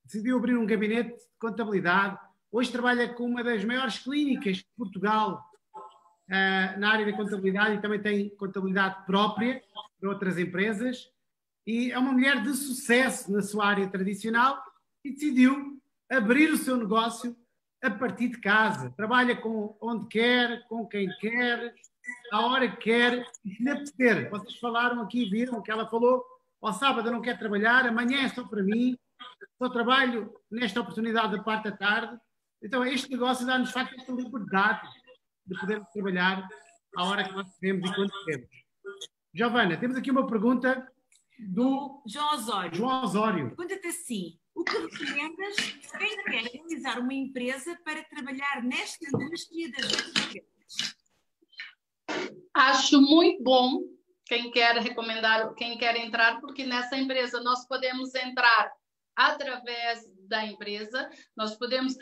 decidiu abrir um gabinete de contabilidade. Hoje trabalha com uma das maiores clínicas de Portugal na área da contabilidade e também tem contabilidade própria para outras empresas. E é uma mulher de sucesso na sua área tradicional e decidiu abrir o seu negócio a partir de casa. Trabalha com onde quer, com quem quer, à hora que quer, e se lhe apetecer. Vocês falaram aqui, viram que ela falou, ao sábado eu não quero trabalhar, amanhã é só para mim, só trabalho nesta oportunidade da parte da tarde. Então este negócio dá-nos, de facto, esta liberdade de poder trabalhar à hora que nós queremos e quando queremos. Giovana, temos aqui uma pergunta do João Osório. João Osório. Pergunta-te assim, o que recomendas quem quer realizar uma empresa para trabalhar nesta indústria das empresas? Acho muito bom quem quer recomendar, quem quer entrar, porque nessa empresa nós podemos entrar através da empresa, nós podemos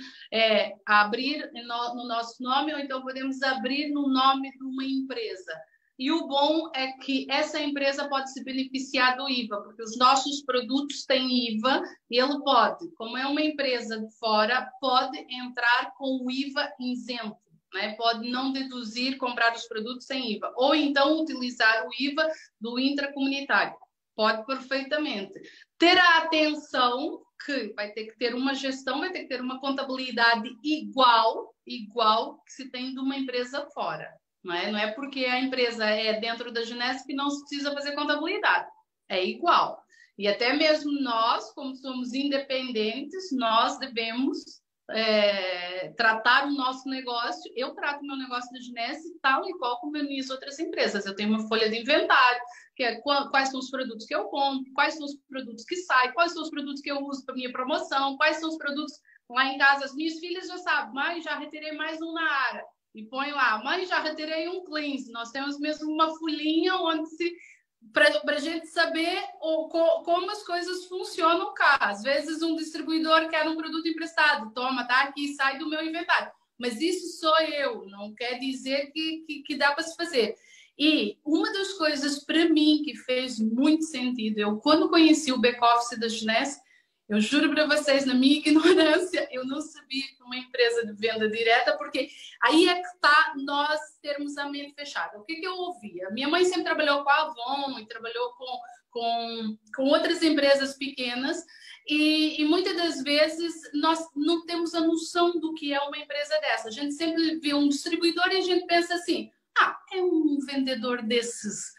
abrir no nosso nome ou então podemos abrir no nome de uma empresa. E o bom é que essa empresa pode se beneficiar do IVA, porque os nossos produtos têm IVA e ele pode, como é uma empresa de fora, pode entrar com o IVA isento. Pode não deduzir, comprar os produtos sem IVA. Ou então utilizar o IVA do intracomunitário. Pode perfeitamente. Ter a atenção que vai ter que ter uma gestão, vai ter que ter uma contabilidade igual que se tem de uma empresa fora. Não é porque a empresa é dentro da Genesse que não se precisa fazer contabilidade. É igual. E até mesmo nós, como somos independentes, nós devemos... tratar o nosso negócio. Eu trato o meu negócio da Genesse tal e qual como eu nisso outras empresas. Eu tenho uma folha de inventário, que é quais são os produtos que eu compro, quais são os produtos que saem, quais são os produtos que eu uso para minha promoção, quais são os produtos lá em casa. As minhas filhas já sabem, mãe, já retirei mais um na Ara. E põe lá, mãe, já retirei um cleanse. Nós temos mesmo uma folhinha onde para a gente saber como as coisas funcionam cá. Às vezes um distribuidor quer um produto emprestado, toma, tá aqui, sai do meu inventário. Mas isso sou eu, não quer dizer que dá para se fazer. E uma das coisas para mim que fez muito sentido, eu quando conheci o back-office da Genesse, eu juro para vocês, na minha ignorância, eu não sabia que uma empresa de venda direta, porque aí é que está nós termos a mente fechada. O que eu ouvia? Minha mãe sempre trabalhou com a Avon e trabalhou com outras empresas pequenas e muitas das vezes nós não temos a noção do que é uma empresa dessa. A gente sempre vê um distribuidor e a gente pensa assim, é um vendedor desses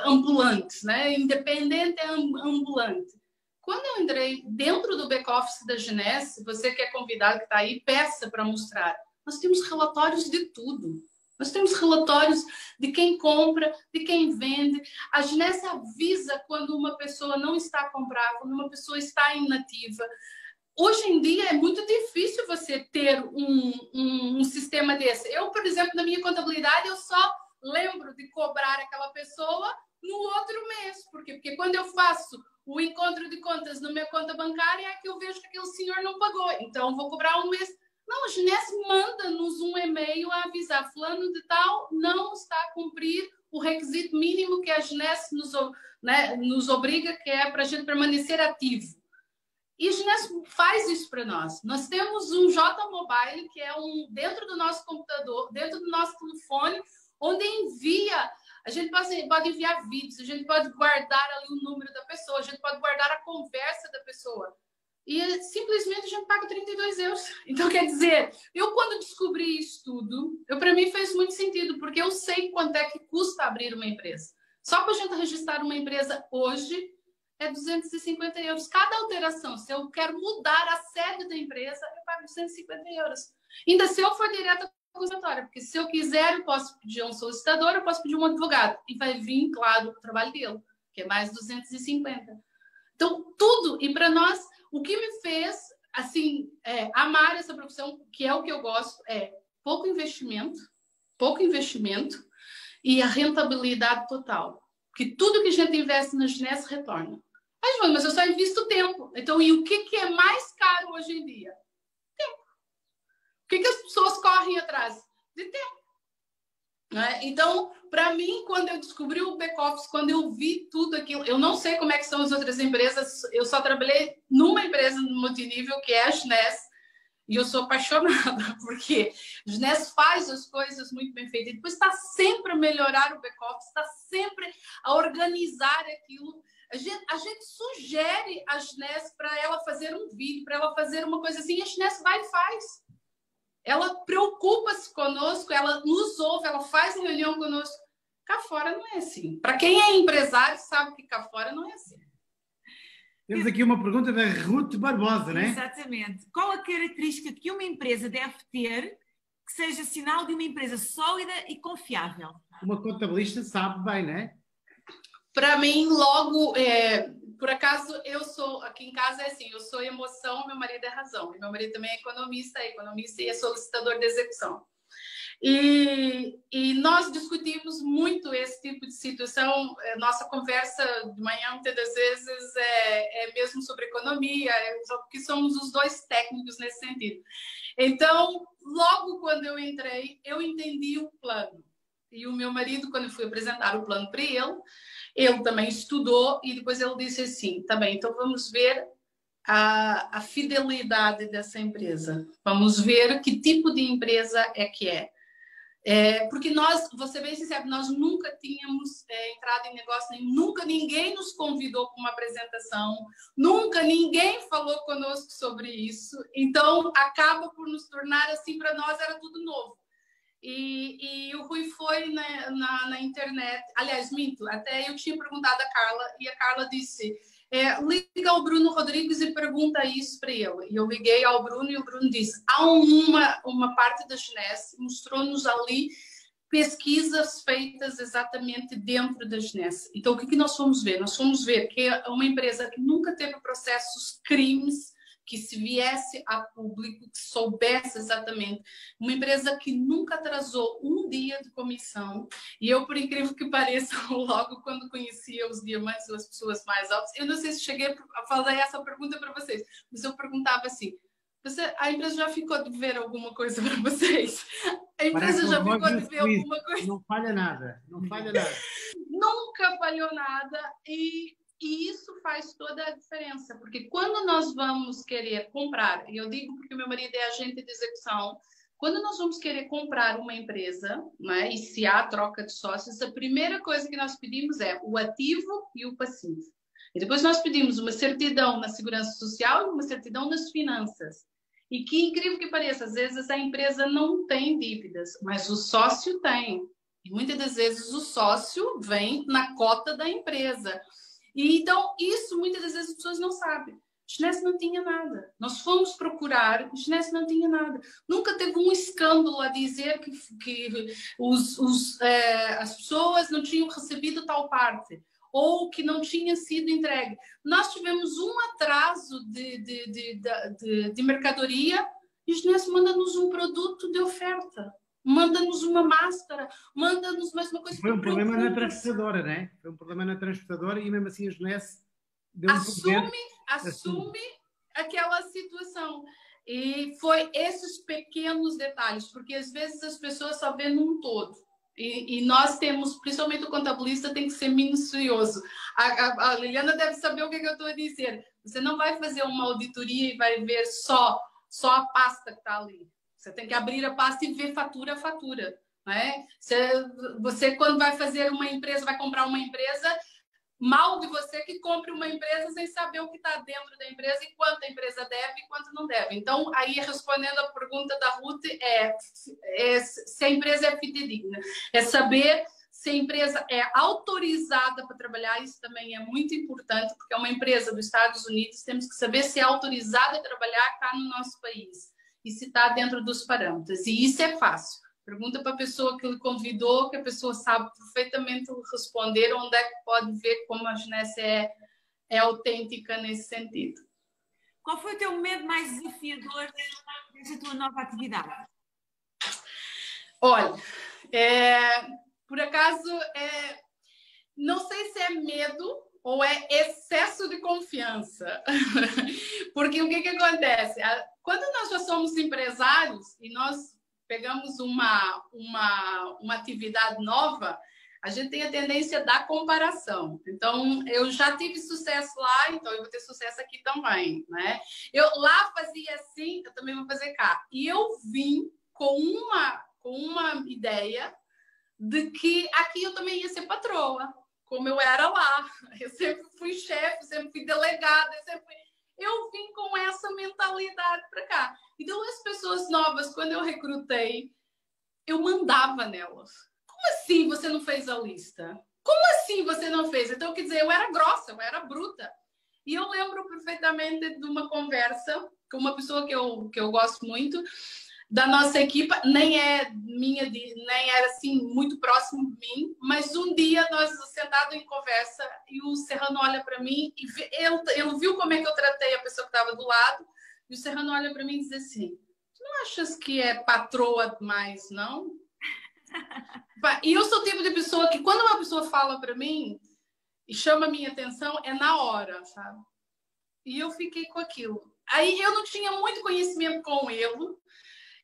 ambulantes, né? Independente é ambulante. Quando eu entrei dentro do back-office da Genesse, você que é convidado, que está aí, peça para mostrar. Nós temos relatórios de tudo. Nós temos relatórios de quem compra, de quem vende. A Genesse avisa quando uma pessoa não está a comprar, quando uma pessoa está inativa. Hoje em dia é muito difícil você ter um sistema desse. Eu, por exemplo, na minha contabilidade, eu só lembro de cobrar aquela pessoa no outro mês. Por quê? Porque quando eu faço o encontro de contas na minha conta bancária, é que eu vejo que aquele senhor não pagou. Então, vou cobrar um mês. Não, a Genesse manda-nos um e-mail a avisar fulano de tal não está a cumprir o requisito mínimo que a Genesse nos obriga, que é para a gente permanecer ativo. E a Genesse faz isso para nós. Nós temos um J-Mobile, que é dentro do nosso computador, dentro do nosso telefone, onde envia. A gente pode enviar vídeos, a gente pode guardar ali o número da pessoa, a gente pode guardar a conversa da pessoa. E simplesmente a gente paga 32 euros. Então, quer dizer, eu quando descobri isso tudo, para mim fez muito sentido, porque eu sei quanto é que custa abrir uma empresa. Só para a gente registrar uma empresa hoje, é 250 euros. Cada alteração, se eu quero mudar a sede da empresa, eu pago 250 euros. Ainda se eu for direto à consultória, porque se eu quiser, eu posso pedir um solicitador, eu posso pedir um advogado. E vai vir, claro, o trabalho dele, que é mais 250. Então, tudo. E para nós, o que me fez, assim, amar essa profissão, que é o que eu gosto, é pouco investimento e a rentabilidade total. Porque tudo que a gente investe na Genesse retorna. Mas eu só invisto tempo. Então, e o que é mais caro hoje em dia? Tempo. O que as pessoas correm atrás? De tempo. Então, para mim, quando eu descobri o back-office, quando eu vi tudo aquilo, eu não sei como é que são as outras empresas, eu só trabalhei numa empresa multinível, que é a Genesse, e eu sou apaixonada, porque a Genesse faz as coisas muito bem feitas, e depois está sempre a melhorar o back-office, está sempre a organizar aquilo. A gente sugere a Genesse para ela fazer um vídeo, para ela fazer uma coisa assim, e a Genesse vai e faz. Ela preocupa-se conosco, ela nos ouve, ela faz reunião conosco. Cá fora não é assim. Para quem é empresário, sabe que cá fora não é assim. Temos aqui uma pergunta da Ruth Barbosa, não é? Exatamente. Qual a característica que uma empresa deve ter que seja sinal de uma empresa sólida e confiável? Uma contabilista sabe bem, não é? Para mim, logo, por acaso, eu sou, aqui em casa é assim, eu sou emoção, meu marido é razão. E meu marido também é economista e é solicitador de execução. E nós discutimos muito esse tipo de situação. Nossa conversa de manhã, muitas das vezes, é mesmo sobre economia, porque somos os dois técnicos nesse sentido. Então, logo quando eu entrei, eu entendi o plano. E o meu marido, quando eu fui apresentar o plano para ele também estudou e depois ele disse assim, tá bem, então vamos ver a fidelidade dessa empresa. Vamos ver que tipo de empresa é que é. Porque nós, vou ser bem sincero, nós nunca tínhamos entrado em negócio, nunca ninguém nos convidou para uma apresentação, nunca ninguém falou conosco sobre isso. Então, acaba por nos tornar assim, para nós era tudo novo. E o Rui foi na internet, aliás, minto, até eu tinha perguntado a Carla, e a Carla disse, liga ao Bruno Rodrigues e pergunta isso para ele. E eu liguei ao Bruno e o Bruno disse, há uma parte da Genesse, mostrou-nos ali pesquisas feitas exatamente dentro da Genesse. Então, o que nós fomos ver? Nós fomos ver que é uma empresa que nunca teve processos crimes, que se viesse a público, que soubesse exatamente, uma empresa que nunca atrasou um dia de comissão, e eu, por incrível que pareça, logo quando conhecia os diamantes, as pessoas mais altas, eu não sei se cheguei a fazer essa pergunta para vocês, mas eu perguntava assim, a empresa já ficou de ver alguma coisa para vocês? A empresa já ficou de ver alguma coisa? Não falha nada, não falha nada. Nunca falhou nada, e isso faz toda a diferença, porque quando nós vamos querer comprar, e eu digo porque meu marido é agente de execução, quando nós vamos querer comprar uma empresa, né, e se há troca de sócios, a primeira coisa que nós pedimos é o ativo e o passivo. E depois nós pedimos uma certidão na segurança social e uma certidão nas finanças. E que incrível que pareça, às vezes a empresa não tem dívidas, mas o sócio tem. E muitas das vezes o sócio vem na cota da empresa. E então, isso muitas das vezes as pessoas não sabem. Genesse não tinha nada. Nós fomos procurar, Genesse não tinha nada. Nunca teve um escândalo a dizer que as pessoas não tinham recebido tal parte ou que não tinha sido entregue. Nós tivemos um atraso de mercadoria e Genesse manda-nos um produto de oferta. Manda-nos uma máscara, manda-nos mais uma coisa. Foi um problema na transportadora, não é? Foi um problema na transportadora e mesmo assim a Genesse deu assume aquela situação. E foi esses pequenos detalhes, porque às vezes as pessoas só vêem num todo. E nós temos, principalmente o contabilista, tem que ser minucioso. A Liliana deve saber o que eu estou a dizer. Você não vai fazer uma auditoria e vai ver só a pasta que está ali. Você tem que abrir a pasta e ver fatura a fatura. Né? Você, quando vai fazer uma empresa, vai comprar uma empresa, mal de você que compre uma empresa sem saber o que está dentro da empresa e quanto a empresa deve e quanto não deve. Então, aí, respondendo a pergunta da Ruth, se a empresa é fidedigna. É saber se a empresa é autorizada para trabalhar. Isso também é muito importante, porque é uma empresa dos Estados Unidos, temos que saber se é autorizada a trabalhar cá no nosso país e se está dentro dos parâmetros. E isso é fácil. Pergunta para a pessoa que lhe convidou, que a pessoa sabe perfeitamente responder onde é que pode ver como a Genesse é autêntica nesse sentido. Qual foi o teu medo mais desafiador dessa tua nova atividade? Olha, por acaso, não sei se é medo ou é excesso de confiança. Porque o que acontece? Quando nós já somos empresários e nós pegamos uma atividade nova, a gente tem a tendência da comparação. Então, eu já tive sucesso lá, então eu vou ter sucesso aqui também, né? Eu lá fazia assim, eu também vou fazer cá. E eu vim com uma ideia de que aqui eu também ia ser patroa, como eu era lá. Eu sempre fui chefe, sempre fui delegada, eu vim com essa mentalidade para cá. Então, as pessoas novas, quando eu recrutei, eu mandava nelas. Como assim você não fez a lista? Como assim você não fez? Então, quer dizer, eu era grossa, eu era bruta. E eu lembro perfeitamente de uma conversa com uma pessoa que eu gosto muito, da nossa equipa, nem era assim muito próximo de mim, mas um dia nós sentados em conversa e o Serrano olha para mim e ele viu como é que eu tratei a pessoa que estava do lado e o Serrano olha para mim e diz assim: tu não achas que é patroa demais, não? E eu sou o tipo de pessoa que quando uma pessoa fala para mim e chama a minha atenção, é na hora, sabe? E eu fiquei com aquilo. Aí eu não tinha muito conhecimento com ele.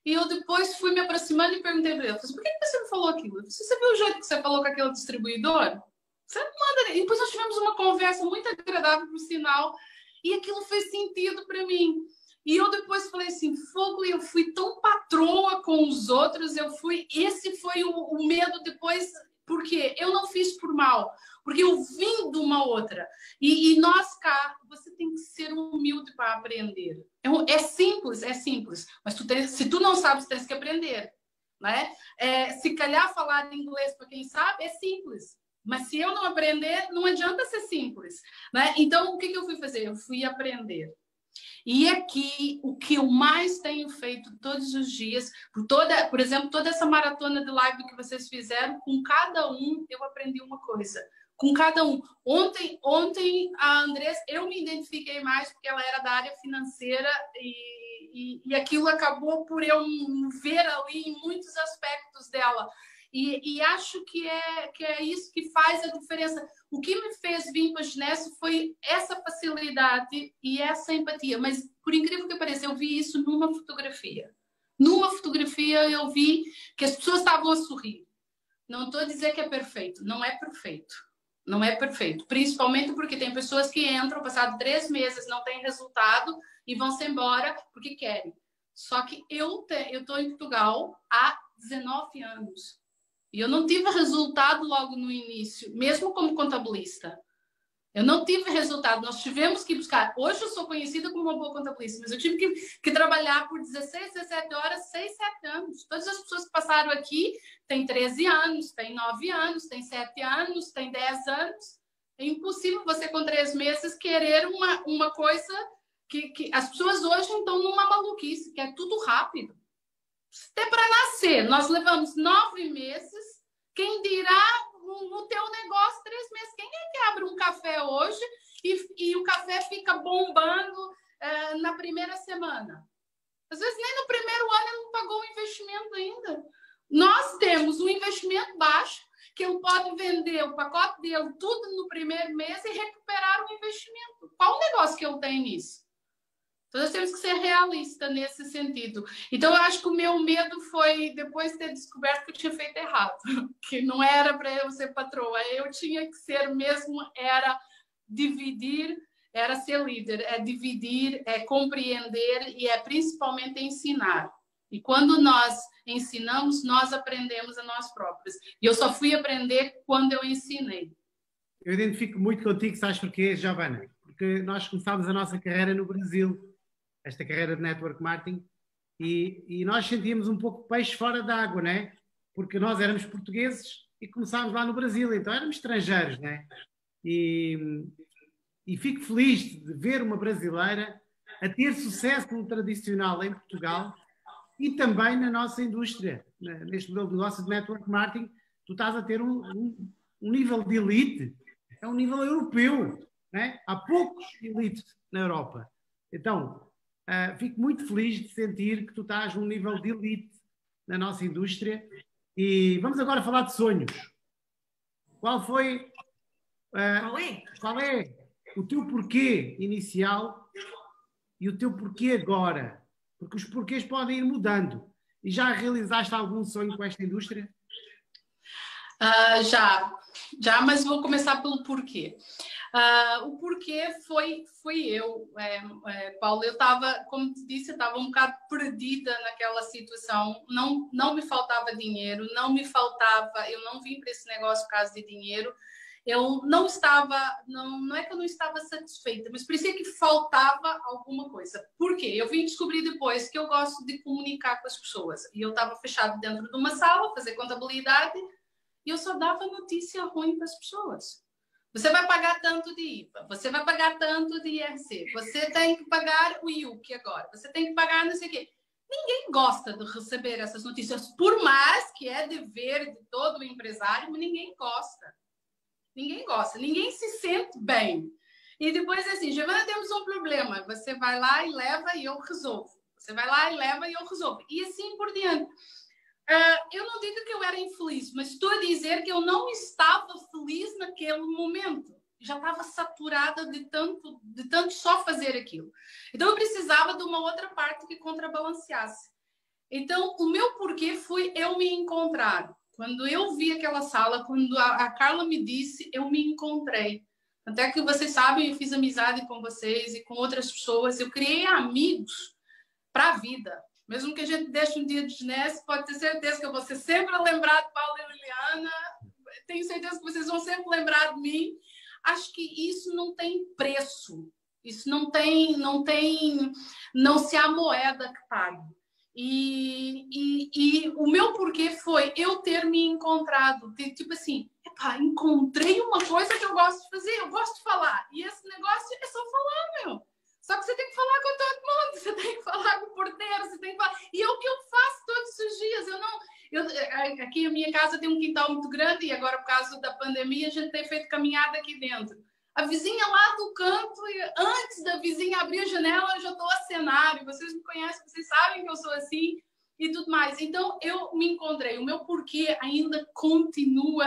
E eu depois fui me aproximando e perguntei para ele: por que você não falou aquilo? Você viu o jeito que você falou com aquele distribuidor? Você não manda. E depois nós tivemos uma conversa muito agradável, por sinal, e aquilo fez sentido para mim. E eu depois falei assim: fogo, eu fui tão patroa com os outros, esse foi o medo depois, porque eu não fiz por mal, porque eu vim de uma outra. E nós cá, você tem que ser humilde para aprender. É simples, mas se tu não sabes, tens que aprender, né? Se calhar falar inglês para quem sabe é simples, mas se eu não aprender, não adianta ser simples, né? Então, o que eu fui fazer? Eu fui aprender. E aqui, o que eu mais tenho feito todos os dias, por exemplo, toda essa maratona de live que vocês fizeram, com cada um eu aprendi uma coisa. Com cada um. Ontem a Andressa, eu me identifiquei mais porque ela era da área financeira e aquilo acabou por eu ver ali em muitos aspectos dela. E acho que é isso que faz a diferença. O que me fez vir para a Genesse foi essa facilidade e essa empatia. Mas, por incrível que pareça, eu vi isso numa fotografia. Numa fotografia eu vi que as pessoas estavam a sorrir. Não estou a dizer que é perfeito. Não é perfeito. Não é perfeito. Principalmente porque tem pessoas que entram, passado 3 meses, não tem resultado e vão-se embora porque querem. Só que eu estou em Portugal há 19 anos. E eu não tive resultado logo no início, mesmo como contabilista. Eu não tive resultado. Nós tivemos que buscar. Hoje eu sou conhecida como uma boa contabilista, mas eu tive que trabalhar por 16, 17 horas, 6, 7 anos. Todas as pessoas que passaram aqui têm 13 anos, têm 9 anos, têm 7 anos, têm 10 anos. É impossível você, com 3 meses, querer uma coisa que as pessoas hoje estão numa maluquice, que é tudo rápido. Até para nascer, nós levamos 9 meses, quem dirá no teu negócio 3 meses. Quem é que abre um café hoje e o café fica bombando na primeira semana? Às vezes nem no primeiro ano ele não pagou o investimento ainda. Nós temos um investimento baixo, que ele pode vender o pacote dele tudo no primeiro mês e recuperar o investimento. Qual o negócio que ele tem nisso? Então, nós temos que ser realistas nesse sentido. Então, eu acho que o meu medo foi depois de ter descoberto que eu tinha feito errado. Que não era para eu ser patroa. Eu tinha que ser mesmo, era dividir, era ser líder. É dividir, é compreender e é principalmente ensinar. E quando nós ensinamos, nós aprendemos a nós próprios. E eu só fui aprender quando eu ensinei. Eu identifico muito contigo, sabes porquê, Giovana? Porque nós começámos a nossa carreira no Brasil, esta carreira de network marketing, e nós sentíamos um pouco peixe fora d'água, né? Porque nós éramos portugueses e começámos lá no Brasil, então éramos estrangeiros, né? E fico feliz de ver uma brasileira a ter sucesso no tradicional em Portugal e também na nossa indústria, neste modelo de negócio de network marketing. Tu estás a ter um nível de elite, é um nível europeu, né? Há poucos elites na Europa. Então, fico muito feliz de sentir que tu estás num nível de elite na nossa indústria. E vamos agora falar de sonhos. Qual foi... qual é o teu porquê inicial e o teu porquê agora? Porque os porquês podem ir mudando. E já realizaste algum sonho com esta indústria? Já, mas vou começar pelo porquê. O porquê foi eu, Paulo. Eu estava, como te disse, eu estava um bocado perdida naquela situação. Não me faltava dinheiro, eu não vim para esse negócio por causa de dinheiro. Eu não estava, não é que eu não estava satisfeita, mas parecia que faltava alguma coisa. Por quê? Eu vim descobrir depois que eu gosto de comunicar com as pessoas. E eu estava fechado dentro de uma sala, fazer contabilidade, e eu só dava notícia ruim para as pessoas. Você vai pagar tanto de IVA, você vai pagar tanto de IRC, você tem que pagar o IUC agora, você tem que pagar não sei o quê. Ninguém gosta de receber essas notícias, por mais que é dever de todo empresário, mas ninguém gosta. Ninguém gosta, ninguém se sente bem. E depois, assim, Giovana, temos um problema. Você vai lá e leva e eu resolvo. Você vai lá e leva e eu resolvo. E assim por diante. Eu não digo que eu era infeliz, mas estou a dizer que eu não estava feliz naquele momento. Já estava saturada de tanto só fazer aquilo. Então, eu precisava de uma outra parte que contrabalanceasse. Então, o meu porquê foi eu me encontrar. Quando eu vi aquela sala, quando a Carla me disse, eu me encontrei. Até que vocês sabem, eu fiz amizade com vocês e com outras pessoas. Eu criei amigos para a vida. Mesmo que a gente deixe um dia de Genesse, pode ter certeza que eu vou ser sempre lembrar de Paulo e Liliana. Tenho certeza que vocês vão sempre lembrar de mim. Acho que isso não tem preço. Isso não se há moeda que pague. E o meu porquê foi eu ter me encontrado, tipo assim, encontrei uma coisa que eu gosto de fazer, eu gosto de falar, e esse negócio é só falar, meu. Só que você tem que falar com todo mundo, você tem que falar com o porteiro, você tem que falar. E é o que eu faço todos os dias. Aqui a minha casa tem um quintal muito grande, e agora por causa da pandemia a gente tem feito caminhada aqui dentro. A vizinha lá do canto, antes da vizinha abrir a janela, eu já estou a cenário. Vocês me conhecem, vocês sabem que eu sou assim e tudo mais. Então, eu me encontrei. O meu porquê ainda continua,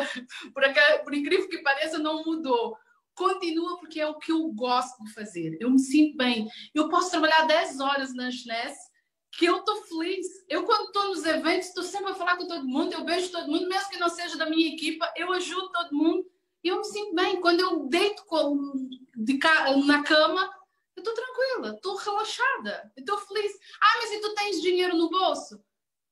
por incrível que pareça, não mudou. Continua porque é o que eu gosto de fazer. Eu me sinto bem. Eu posso trabalhar 10 horas na Genesse, que eu estou feliz. Eu, quando estou nos eventos, estou sempre a falar com todo mundo, eu beijo todo mundo, mesmo que não seja da minha equipa, eu ajudo todo mundo. E eu me sinto bem. Quando eu deito na cama, eu estou tranquila, estou relaxada, estou feliz. Mas e tu tens dinheiro no bolso?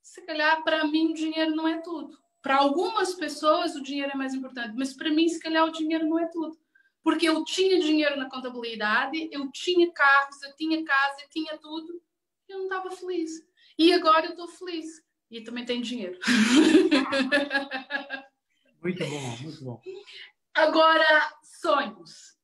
Se calhar, para mim, o dinheiro não é tudo. Para algumas pessoas, o dinheiro é mais importante. Mas para mim, se calhar, o dinheiro não é tudo. Porque eu tinha dinheiro na contabilidade, eu tinha carros, eu tinha casa, eu tinha tudo. E eu não estava feliz. E agora eu estou feliz. E também tenho dinheiro. Muito bom, muito bom. Agora, sonhos.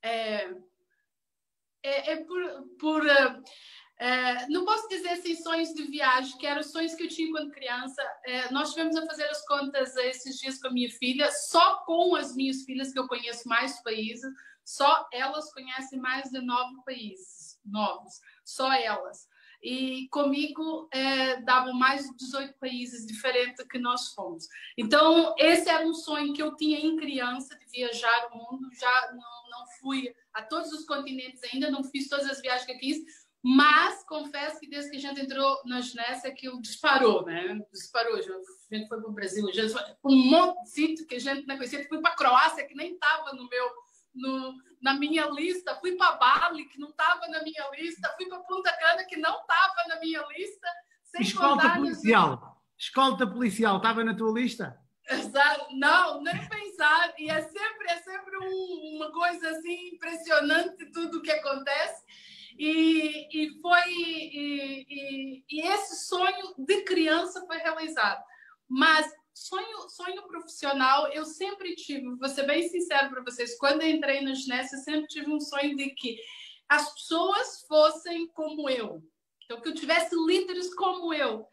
não posso dizer assim sonhos de viagem, que eram sonhos que eu tinha quando criança. Nós estivemos a fazer as contas esses dias com a minha filha, só com as minhas filhas, que eu conheço mais países, só elas conhecem mais de 9 países novos, só elas. E comigo davam mais de 18 países diferentes que nós fomos. Então, esse era um sonho que eu tinha em criança, de viajar o mundo. Já não fui a todos os continentes ainda, não fiz todas as viagens que eu quis, mas confesso que desde que a gente entrou na Genesse, aquilo disparou, né? Disparou. A gente foi para o Brasil, a gente foi para um monte de sítio que a gente não conhecia. Fui para a Croácia, que nem estava na minha lista. Fui para Bali, que não estava na minha lista. Fui para Punta Cana, que não estava na minha lista. Sem Escolta policial. Escolta policial, estava na tua lista? Não, nem pensar. E é sempre uma coisa assim impressionante tudo o que acontece. E esse sonho de criança foi realizado. Mas sonho profissional eu sempre tive, vou ser bem sincero para vocês, quando eu entrei na Genesse, eu sempre tive um sonho de que as pessoas fossem como eu. Então, que eu tivesse líderes como eu.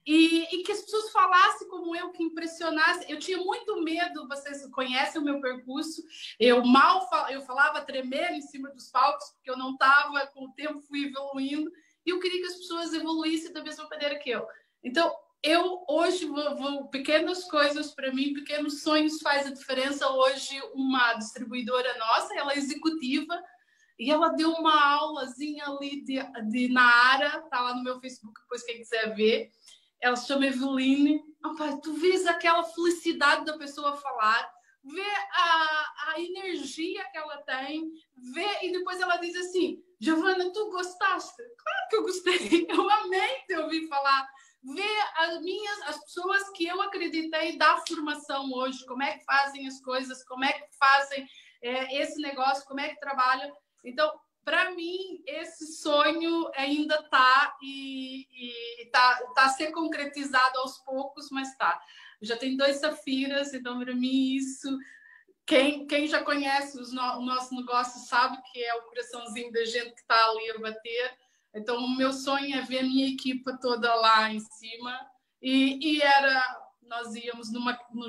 E que as pessoas falassem como eu, que impressionassem. Eu tinha muito medo, vocês conhecem o meu percurso, eu falava tremer em cima dos palcos, porque eu não estava, com o tempo fui evoluindo, e eu queria que as pessoas evoluíssem da mesma maneira que eu. Então, eu hoje pequenas coisas para mim, pequenos sonhos fazem a diferença. Hoje, uma distribuidora nossa, ela é executiva, e ela deu uma aulazinha ali de Nara, tá lá no meu Facebook, depois quem quiser ver. Ela se chama Eveline. Tu vês aquela felicidade da pessoa falar, vê a energia que ela tem, e depois ela diz assim: Giovana, tu gostaste? Claro que eu gostei, eu amei te ouvir falar. Vê as pessoas que eu acreditei da formação hoje, como é que fazem as coisas, como é que fazem esse negócio, como é que trabalham. Então, para mim, esse sonho ainda está tá a ser concretizado aos poucos, mas está. Já tem 2 safiras, então, para mim, isso... Quem já conhece o nosso negócio sabe que é o coraçãozinho da gente que está ali a bater. Então, o meu sonho é ver a minha equipa toda lá em cima. Nós íamos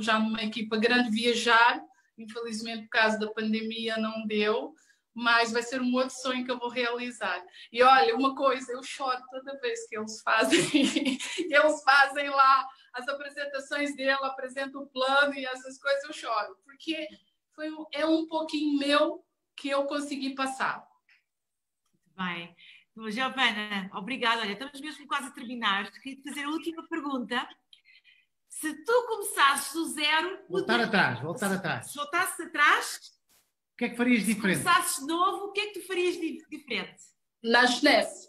já numa equipa grande viajar. Infelizmente, por causa da pandemia, não deu. Mas vai ser um outro sonho que eu vou realizar. E olha, uma coisa, eu choro toda vez que eles fazem lá as apresentações dele, apresentam o plano e essas coisas, eu choro. Porque é um pouquinho meu que eu consegui passar. Bem. Giovana, obrigada. Olha, estamos mesmo quase a terminar. Queria te fazer a última pergunta. Se tu começasses do zero... Voltar atrás. Se voltasses atrás... O que é que farias diferente? Se começasses de novo, o que é que tu farias diferente? Na Genesse?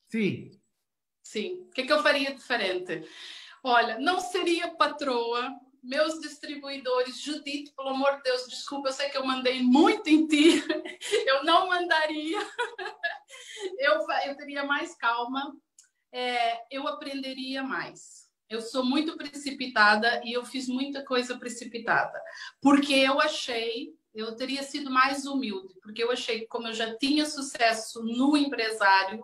Sim. O que é que eu faria diferente? Olha, não seria patroa. Meus distribuidores, Judite, pelo amor de Deus, desculpa, eu sei que eu mandei muito em ti. Eu não mandaria. Eu teria mais calma. Eu aprenderia mais. Eu sou muito precipitada e eu fiz muita coisa precipitada. Porque eu teria sido mais humilde, porque eu achei que, como eu já tinha sucesso no empresário,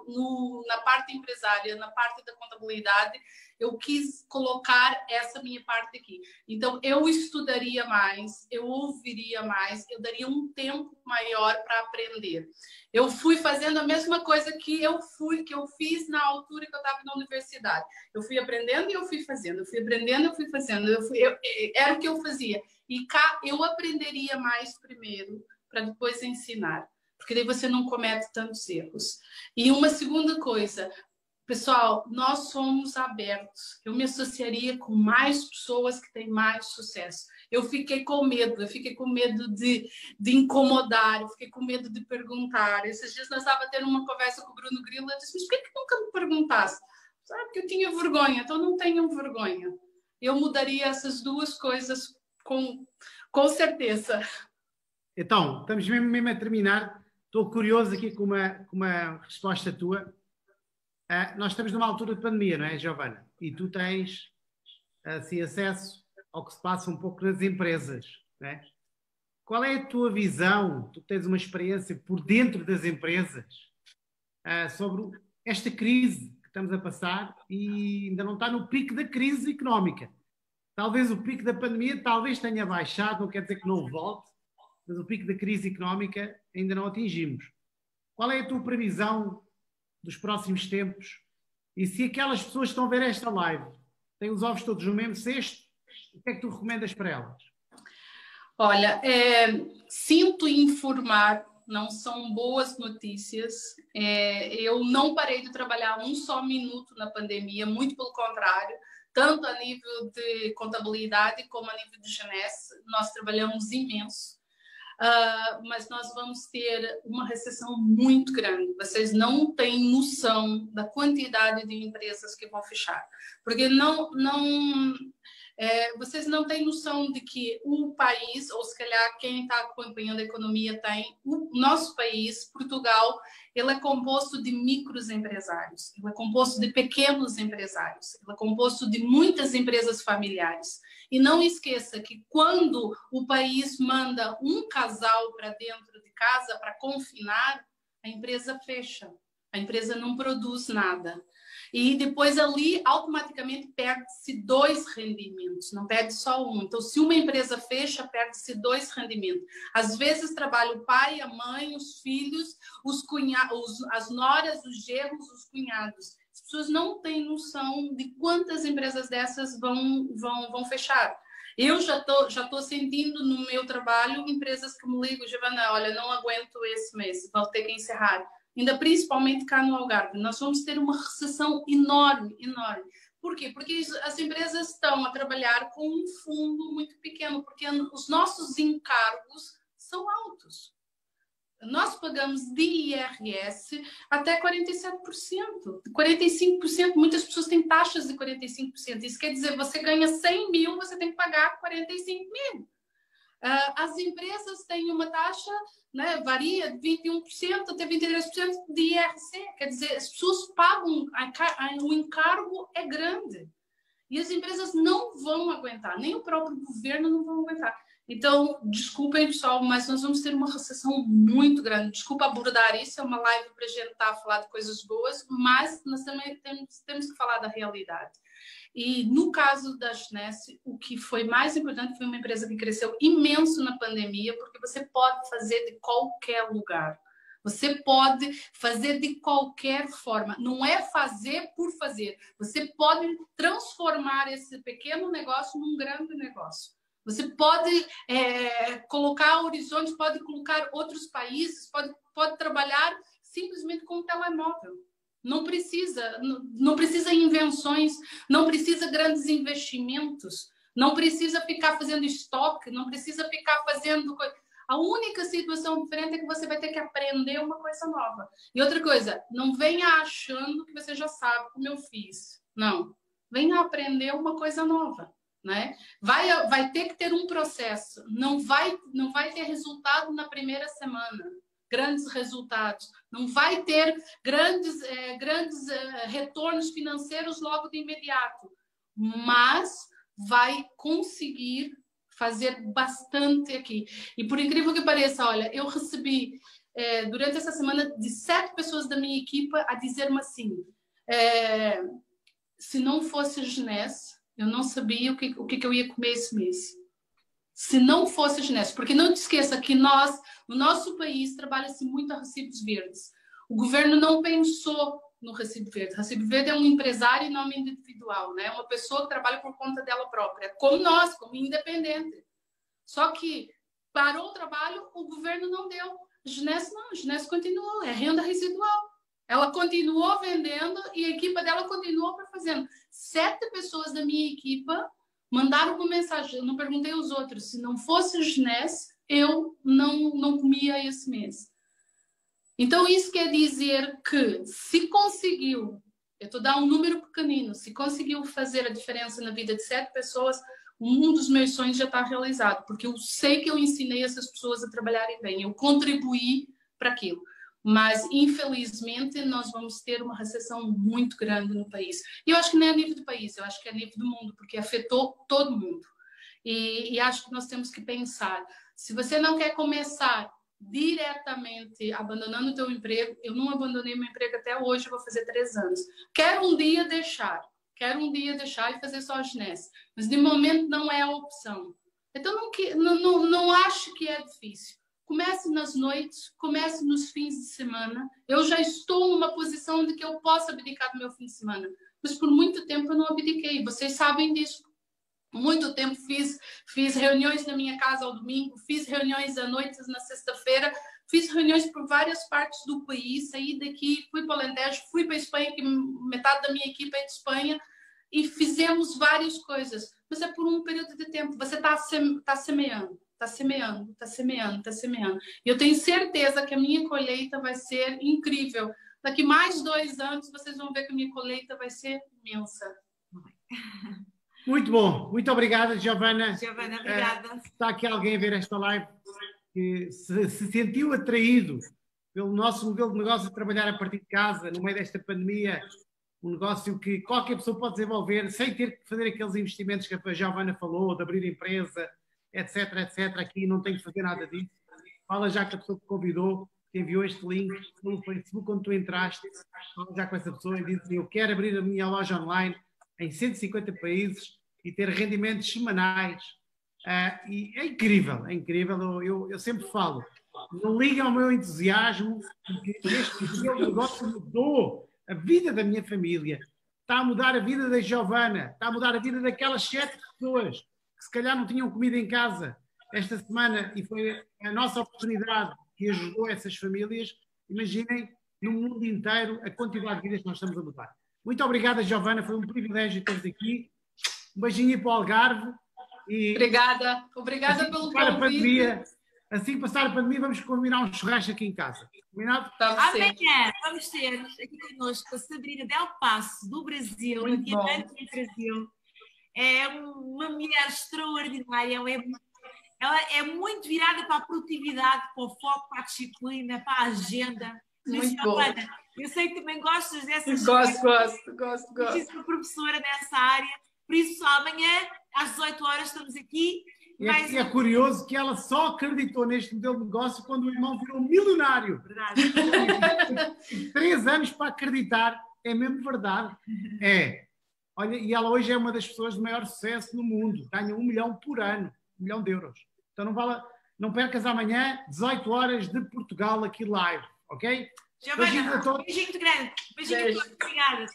na parte empresária, na parte da contabilidade, eu quis colocar essa minha parte aqui. Então, eu estudaria mais, eu ouviria mais, eu daria um tempo maior para aprender. Eu fui fazendo a mesma coisa que eu fiz na altura que eu estava na universidade. Eu fui aprendendo e eu fui fazendo, eu fui aprendendo e eu fui fazendo. Era o que eu fazia. E cá eu aprenderia mais primeiro, para depois ensinar. Porque daí você não comete tantos erros. E uma segunda coisa, pessoal, nós somos abertos. Eu me associaria com mais pessoas que têm mais sucesso. Eu fiquei com medo de incomodar, eu fiquei com medo de perguntar. Esses dias nós estávamos tendo uma conversa com o Bruno Grilo, eu disse: mas por que nunca me perguntasse? Sabe que eu tinha vergonha, então não tenham vergonha. Eu mudaria essas 2 coisas com certeza. Então, estamos mesmo a terminar. Estou curioso aqui com uma resposta tua. Nós estamos numa altura de pandemia, não é, Giovana? E tu tens assim, acesso ao que se passa um pouco nas empresas, não é? Qual é a tua visão? Tu tens uma experiência por dentro das empresas. sobre esta crise que estamos a passar e ainda não está no pico da crise económica. Talvez o pico da pandemia talvez tenha baixado, não quer dizer que não volte, mas o pico da crise económica ainda não atingimos. Qual é a tua previsão dos próximos tempos? E se aquelas pessoas que estão a ver esta live têm os ovos todos no mesmo cesto, o que é que tu recomendas para elas? Olha, sinto informar, não são boas notícias. Eu não parei de trabalhar um só minuto na pandemia, muito pelo contrário. Tanto a nível de contabilidade como a nível de Genesse, nós trabalhamos imenso. Mas nós vamos ter uma recessão muito grande. Vocês não têm noção da quantidade de empresas que vão fechar. Porque vocês não têm noção de que o país, ou se calhar quem está acompanhando a economia tem, o nosso país, Portugal, ele é composto de microempresários, ele é composto de pequenos empresários, ele é composto de muitas empresas familiares. E não esqueça que quando o país manda um casal para dentro de casa para confinar, a empresa fecha, a empresa não produz nada. E depois ali, automaticamente, perde-se 2 rendimentos, não perde só um. Então, se uma empresa fecha, perde-se 2 rendimentos. Às vezes, trabalha o pai, a mãe, os filhos, os cunhados, as noras, os genros, os cunhados. As pessoas não têm noção de quantas empresas dessas vão fechar. Eu já tô sentindo no meu trabalho empresas que me ligam, Giovana, olha, não aguento esse mês, vou ter que encerrar. Ainda principalmente cá no Algarve, nós vamos ter uma recessão enorme, enorme. Por quê? Porque as empresas estão a trabalhar com um fundo muito pequeno, porque os nossos encargos são altos. Nós pagamos de IRS até 47%, 45%. Muitas pessoas têm taxas de 45%. Isso quer dizer, você ganha 100 mil, você tem que pagar 45 mil. As empresas têm uma taxa, né, varia de 21% até 23% de IRC. Quer dizer, as pessoas pagam, o encargo é grande. E as empresas não vão aguentar, nem o próprio governo não vão aguentar. Então, desculpem, pessoal, mas nós vamos ter uma recessão muito grande. Desculpa abordar isso, é uma live para a gente estar a falar de coisas boas, mas nós também temos que falar da realidade. E no caso da Genesse, o que foi mais importante foi uma empresa que cresceu imenso na pandemia, porque você pode fazer de qualquer lugar. Você pode fazer de qualquer forma. Não é fazer por fazer. Você pode transformar esse pequeno negócio num grande negócio. Você pode colocar horizontes, pode colocar outros países, pode trabalhar simplesmente com o telemóvel. Não precisa invenções, não precisa grandes investimentos, não precisa ficar fazendo estoque, não precisa ficar fazendo coisa. A única situação diferente é que você vai ter que aprender uma coisa nova. E outra coisa, não venha achando que você já sabe como eu fiz. Não. Venha aprender uma coisa nova, né? Vai ter que ter um processo. Não vai ter resultado na primeira semana. Grandes resultados. Não vai ter grandes retornos financeiros logo de imediato. Mas vai conseguir fazer bastante aqui. E por incrível que pareça, olha, eu recebi durante essa semana de 7 pessoas da minha equipa a dizer-me assim, se não fosse a Genesse, eu não sabia o que eu ia comer esse mês. Se não fosse a Genesse. Porque não te esqueça que nós, no nosso país, trabalha-se muito a recibos verdes. O governo não pensou no recibo verde. O recibo verde é um empresário em nome individual, né? Uma pessoa que trabalha por conta dela própria, como nós, como independente. Só que parou o trabalho, o governo não deu. A Genesse não, a Genesse continuou, é renda residual. Ela continuou vendendo e a equipa dela continuou fazendo. 7 pessoas da minha equipa mandaram uma mensagem, eu não perguntei aos outros, se não fosse a Genesse, eu não comia esse mês. Então, isso quer dizer que se conseguiu, eu estou a dar um número pequenino, se conseguiu fazer a diferença na vida de 7 pessoas, um dos meus sonhos já está realizado, porque eu sei que eu ensinei essas pessoas a trabalharem bem, eu contribuí para aquilo. Mas, infelizmente, nós vamos ter uma recessão muito grande no país. E eu acho que não é a nível do país, eu acho que é a nível do mundo, porque afetou todo mundo. E acho que nós temos que pensar, se você não quer começar diretamente abandonando o teu emprego. Eu não abandonei meu emprego até hoje, eu vou fazer 3 anos. Quero um dia deixar e fazer só a ginástica, mas de momento não é a opção. Então não acho que é difícil. Comece nas noites, comece nos fins de semana. Eu já estou numa posição de que eu posso abdicar do meu fim de semana, mas por muito tempo eu não abdiquei. Vocês sabem disso. Muito tempo fiz reuniões na minha casa ao domingo, fiz reuniões à noite na sexta-feira, fiz reuniões por várias partes do país, saí daqui, fui para o Alentejo, fui para a Espanha, que metade da minha equipe é de Espanha, e fizemos várias coisas. Mas é por um período de tempo. Você está semeando. E eu tenho certeza que a minha colheita vai ser incrível. Daqui mais 2 anos, vocês vão ver que a minha colheita vai ser imensa. Muito bom. Muito obrigada, Giovana. Giovana, obrigada. Está aqui alguém a ver esta live que se sentiu atraído pelo nosso modelo de negócio de trabalhar a partir de casa, no meio desta pandemia, um negócio que qualquer pessoa pode desenvolver sem ter que fazer aqueles investimentos que a Giovana falou, de abrir empresa, etc, etc. Aqui não tem que fazer nada disso. Fala já com a pessoa que convidou, que enviou este link no Facebook, quando tu entraste, fala já com essa pessoa e diz assim: eu quero abrir a minha loja online em 150 países e ter rendimentos semanais. E é incrível, é incrível. Eu sempre falo, não liguem ao meu entusiasmo, porque este meu negócio mudou a vida da minha família, está a mudar a vida da Giovana, está a mudar a vida daquelas 7 pessoas que se calhar não tinham comida em casa esta semana, e foi a nossa oportunidade que ajudou essas famílias. Imaginem, no mundo inteiro, a quantidade de vidas que nós estamos a mudar. Muito obrigada, Giovana, foi um privilégio ter-vos aqui. Um beijinho para o Algarve. E obrigada assim pelo convite. Assim que passar a pandemia, vamos combinar um churrasco aqui em casa. Combinado? Amanhã vamos ter aqui conosco a Sabrina Del Passo, do Brasil, a diamante do Brasil. É uma mulher extraordinária. Ela é muito virada para a produtividade, para o foco, para a disciplina, para a agenda. Muito bom. Eu sei que também gostas dessas coisas. Gosto. Eu sou professora nessa área. Por isso, amanhã, às 18 horas, estamos aqui. E é curioso que ela só acreditou neste modelo de negócio quando o irmão virou milionário. Verdade. 3 anos para acreditar. É mesmo verdade. É. Olha, e ela hoje é uma das pessoas de maior sucesso no mundo. Ganha 1 milhão por ano. 1 milhão de euros. Então não percas amanhã, 18 horas de Portugal, aqui live. Ok? Giovana, beijinho muito grande. Beijinho a todos. Obrigada.